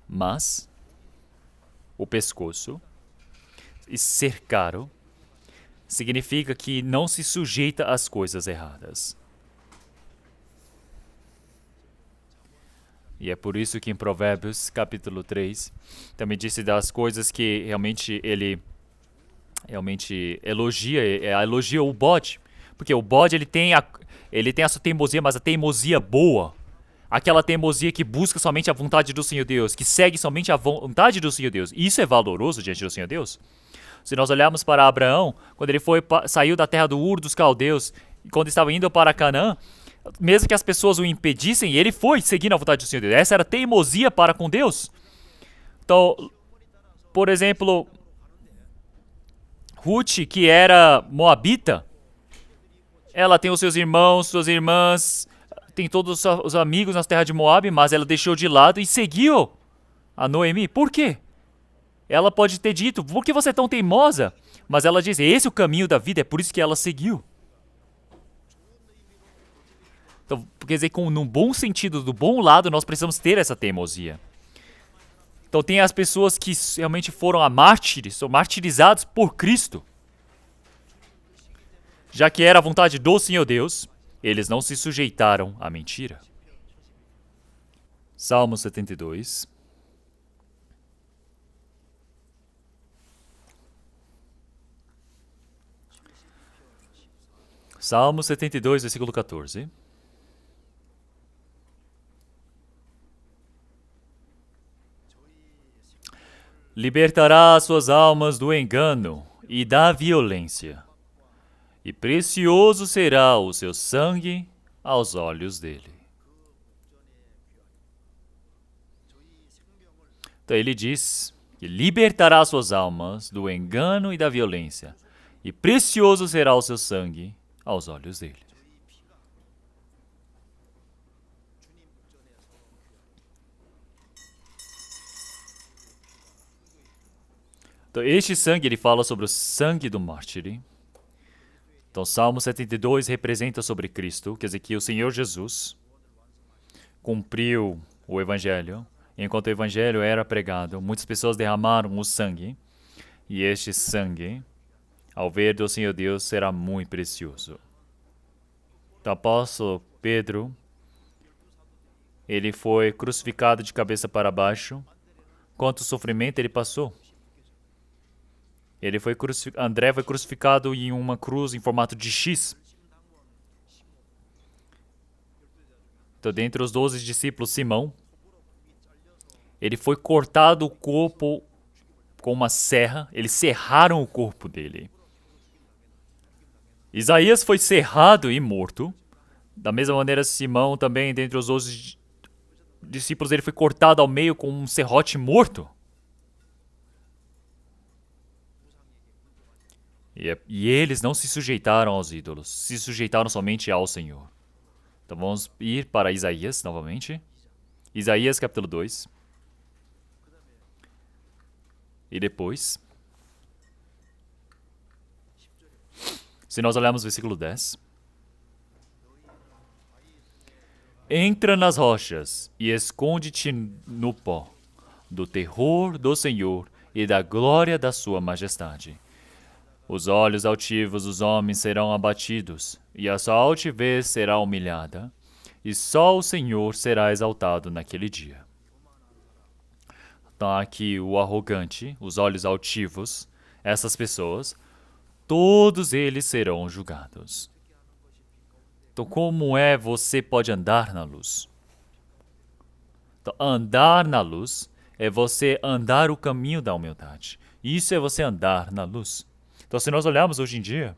Mas o pescoço e ser caro significa que não se sujeita às coisas erradas. E é por isso que em Provérbios, capítulo 3, também disse das coisas que realmente ele elogia o bode. Porque o bode ele tem a sua teimosia, mas a teimosia boa. Aquela teimosia que busca somente a vontade do Senhor Deus, que segue somente a vontade do Senhor Deus. Isso é valoroso diante do Senhor Deus. Se nós olharmos para Abraão, quando ele saiu da terra do Ur dos Caldeus, e quando estava indo para Canaã, mesmo que as pessoas o impedissem, ele foi seguindo a vontade do Senhor Deus. Essa era teimosia para com Deus. Então, por exemplo, Ruth, que era moabita, ela tem os seus irmãos, suas irmãs, tem todos os amigos na terra de Moab, mas ela deixou de lado e seguiu a Noemi. Por quê? Ela pode ter dito, por que você é tão teimosa? Mas ela diz, esse é o caminho da vida, é por isso que ela seguiu. Então, quer dizer, no bom sentido, do bom lado, nós precisamos ter essa teimosia. Então tem as pessoas que realmente foram mártires, são martirizados por Cristo. Já que era a vontade do Senhor Deus, eles não se sujeitaram à mentira. Salmo 72. Salmo 72, versículo 14. Libertará as suas almas do engano e da violência, e precioso será o seu sangue aos olhos dele. Então ele diz que libertará suas almas do engano e da violência, e precioso será o seu sangue aos olhos dele. Então este sangue, ele fala sobre o sangue do mártir. Então Salmo 72 representa sobre Cristo, quer dizer que o Senhor Jesus cumpriu o Evangelho. Enquanto o Evangelho era pregado, muitas pessoas derramaram o sangue, e este sangue, ao ver do Senhor Deus, será muito precioso. O apóstolo Pedro, ele foi crucificado de cabeça para baixo. Quanto sofrimento ele passou? André foi crucificado em uma cruz em formato de X. Então, dentre os 12 discípulos, Simão, ele foi cortado o corpo com uma serra. Eles serraram o corpo dele. Isaías foi serrado e morto. Da mesma maneira, Simão também, dentre os 12 discípulos, ele foi cortado ao meio com um serrote morto. E eles não se sujeitaram aos ídolos, se sujeitaram somente ao Senhor. Então vamos ir para Isaías novamente. Isaías capítulo 2. E depois, se nós olharmos o versículo 10. Entra nas rochas e esconde-te no pó, do terror do Senhor e da glória da sua majestade. Os olhos altivos dos homens serão abatidos, e a sua altivez será humilhada, e só o Senhor será exaltado naquele dia. Então aqui o arrogante, os olhos altivos, essas pessoas, todos eles serão julgados. Então como você pode andar na luz? Então, andar na luz é você andar o caminho da humildade. Isso é você andar na luz. Então, se nós olharmos hoje em dia,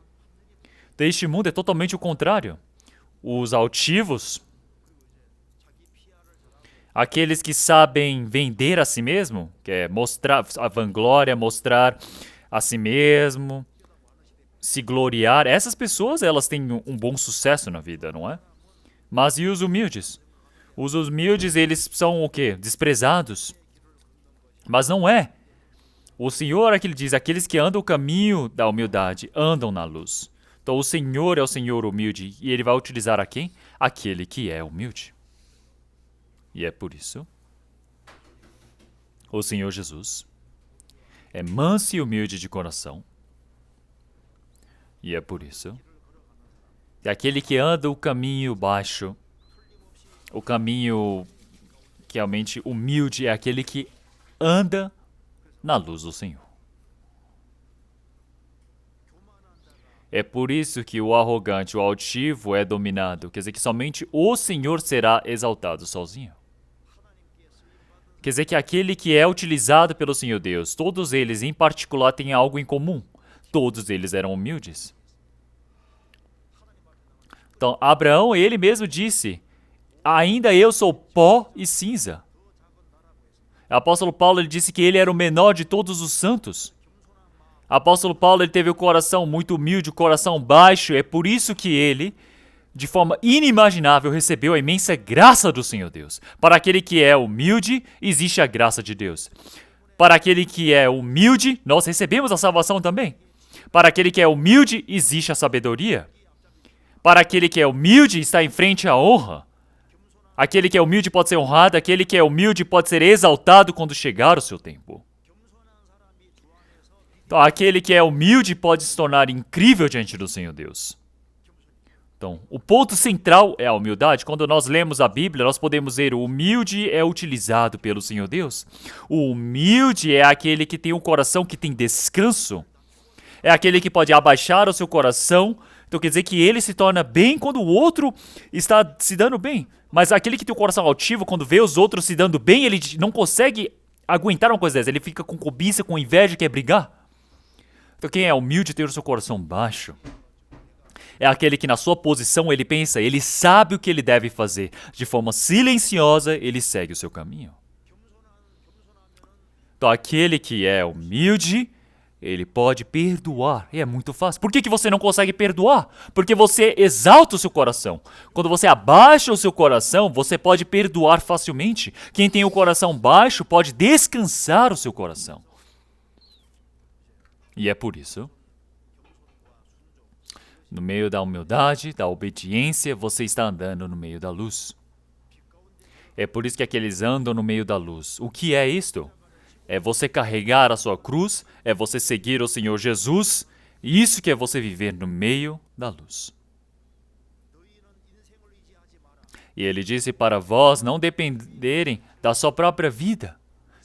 este mundo é totalmente o contrário. Os altivos, aqueles que sabem vender a si mesmo, que é mostrar a vanglória, mostrar a si mesmo, se gloriar, essas pessoas, elas têm um bom sucesso na vida, não é? Mas e os humildes? Os humildes, eles são o quê? Desprezados. Mas não é. O Senhor, aqui ele diz, aqueles que andam o caminho da humildade, andam na luz. Então o Senhor é o Senhor humilde, e ele vai utilizar a quem? Aquele que é humilde. E é por isso, o Senhor Jesus é manso e humilde de coração. E é por isso, que aquele que anda o caminho baixo, o caminho que realmente humilde, é aquele que anda na luz do Senhor. É por isso que o arrogante, o altivo é dominado. Quer dizer que somente o Senhor será exaltado sozinho. Quer dizer que aquele que é utilizado pelo Senhor Deus, todos eles em particular têm algo em comum. Todos eles eram humildes. Então, Abraão, ele mesmo disse, ainda eu sou pó e cinza. O apóstolo Paulo, ele disse que ele era o menor de todos os santos. O apóstolo Paulo, ele teve o coração muito humilde, o coração baixo. É por isso que ele, de forma inimaginável, recebeu a imensa graça do Senhor Deus. Para aquele que é humilde, existe a graça de Deus. Para aquele que é humilde, nós recebemos a salvação também. Para aquele que é humilde, existe a sabedoria. Para aquele que é humilde, está em frente à honra. Aquele que é humilde pode ser honrado, aquele que é humilde pode ser exaltado quando chegar o seu tempo. Então, aquele que é humilde pode se tornar incrível diante do Senhor Deus. Então, o ponto central é a humildade. Quando nós lemos a Bíblia, nós podemos ver o humilde é utilizado pelo Senhor Deus. O humilde é aquele que tem um coração que tem descanso. É aquele que pode abaixar o seu coração. Então quer dizer que ele se torna bem quando o outro está se dando bem. Mas aquele que tem o coração altivo, quando vê os outros se dando bem, ele não consegue aguentar uma coisa dessa. Ele fica com cobiça, com inveja, quer brigar. Então quem é humilde tem o seu coração baixo. É aquele que na sua posição ele pensa, ele sabe o que ele deve fazer. De forma silenciosa, ele segue o seu caminho. Então aquele que é humilde, ele pode perdoar. E é muito fácil. Por que você não consegue perdoar? Porque você exalta o seu coração. Quando você abaixa o seu coração, você pode perdoar facilmente. Quem tem o coração baixo pode descansar o seu coração. E é por isso, no meio da humildade, da obediência, você está andando no meio da luz. É por isso que aqueles andam no meio da luz. O que é isto? É você carregar a sua cruz, é você seguir o Senhor Jesus, e isso que é você viver no meio da luz. E ele disse para vós não dependerem da sua própria vida.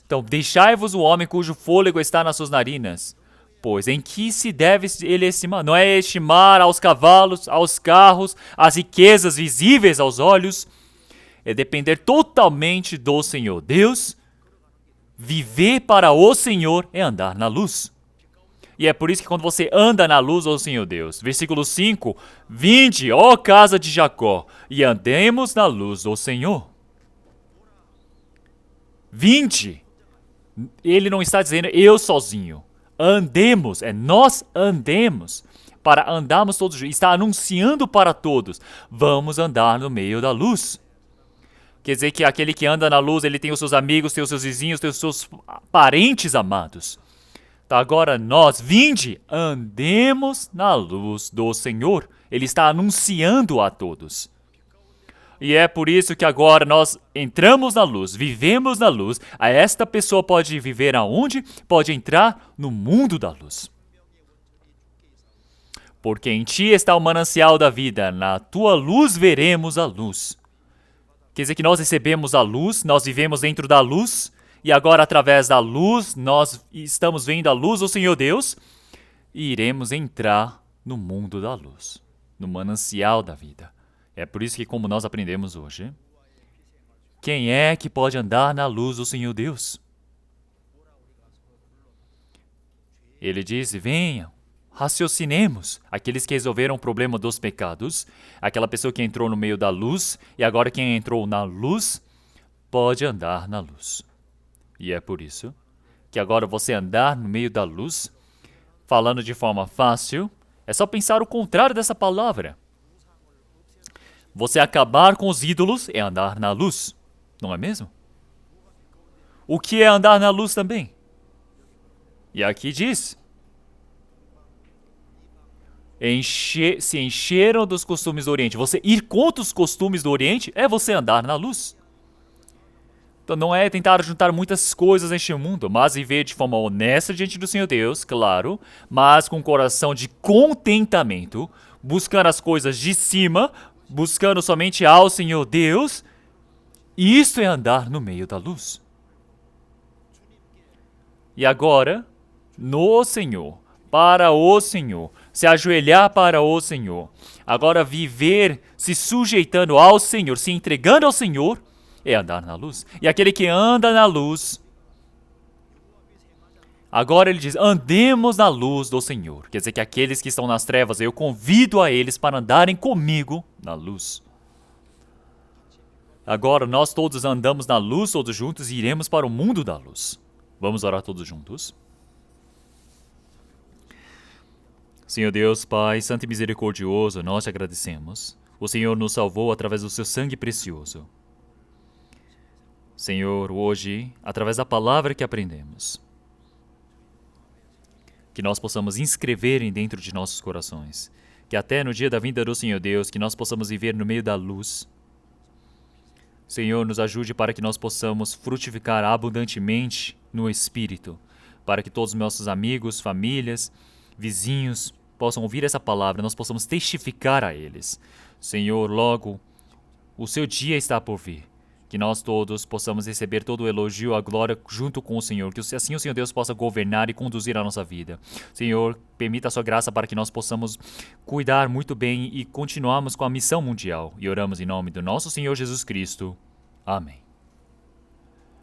Então, deixai-vos o homem cujo fôlego está nas suas narinas. Pois em que se deve ele estimar? Não é estimar aos cavalos, aos carros, às riquezas visíveis aos olhos. É depender totalmente do Senhor Deus. Viver para o Senhor é andar na luz. E é por isso que quando você anda na luz, ó Senhor Deus, versículo 5, vinde, ó casa de Jacó, e andemos na luz do Senhor. Vinde. Ele não está dizendo eu sozinho. Andemos, nós andemos. Para andarmos todos juntos. Está anunciando para todos. Vamos andar no meio da luz. Quer dizer que aquele que anda na luz, ele tem os seus amigos, tem os seus vizinhos, tem os seus parentes amados. Então agora nós, vinde, andemos na luz do Senhor. Ele está anunciando a todos. E é por isso que agora nós entramos na luz, vivemos na luz. Esta pessoa pode viver aonde? Pode entrar no mundo da luz. Porque em ti está o manancial da vida, na tua luz veremos a luz. Quer dizer que nós recebemos a luz, nós vivemos dentro da luz, e agora através da luz nós estamos vendo a luz do Senhor Deus, e iremos entrar no mundo da luz, no manancial da vida. É por isso que, como nós aprendemos hoje, quem é que pode andar na luz do Senhor Deus? Ele diz, venham, raciocinemos. Aqueles que resolveram o problema dos pecados, aquela pessoa que entrou no meio da luz, e agora quem entrou na luz, pode andar na luz. E é por isso que agora você andar no meio da luz, falando de forma fácil, é só pensar o contrário dessa palavra. Você acabar com os ídolos é andar na luz, não é mesmo? O que é andar na luz também? E aqui diz, se encheram dos costumes do Oriente. Você ir contra os costumes do Oriente é você andar na luz. Então não é tentar juntar muitas coisas neste mundo, mas viver de forma honesta diante do Senhor Deus, claro, mas com um coração de contentamento, buscando as coisas de cima, buscando somente ao Senhor Deus. Isto é andar no meio da luz. E agora, no Senhor, para o Senhor, se ajoelhar para o Senhor, agora viver se sujeitando ao Senhor, se entregando ao Senhor, é andar na luz. E aquele que anda na luz, agora ele diz, andemos na luz do Senhor. Quer dizer que aqueles que estão nas trevas, eu convido a eles para andarem comigo na luz. Agora nós todos andamos na luz, todos juntos, e iremos para o mundo da luz. Vamos orar todos juntos? Senhor Deus, Pai, Santo e Misericordioso, nós te agradecemos. O Senhor nos salvou através do seu sangue precioso. Senhor, hoje, através da palavra que aprendemos, que nós possamos inscrever dentro de nossos corações, que até no dia da vinda do Senhor Deus, que nós possamos viver no meio da luz. Senhor, nos ajude para que nós possamos frutificar abundantemente no Espírito, para que todos os nossos amigos, famílias, vizinhos possam ouvir essa palavra, nós possamos testificar a eles. Senhor, logo, o seu dia está por vir. Que nós todos possamos receber todo o elogio, a glória junto com o Senhor. Que assim o Senhor Deus possa governar e conduzir a nossa vida. Senhor, permita a sua graça para que nós possamos cuidar muito bem e continuarmos com a missão mundial. E oramos em nome do nosso Senhor Jesus Cristo. Amém.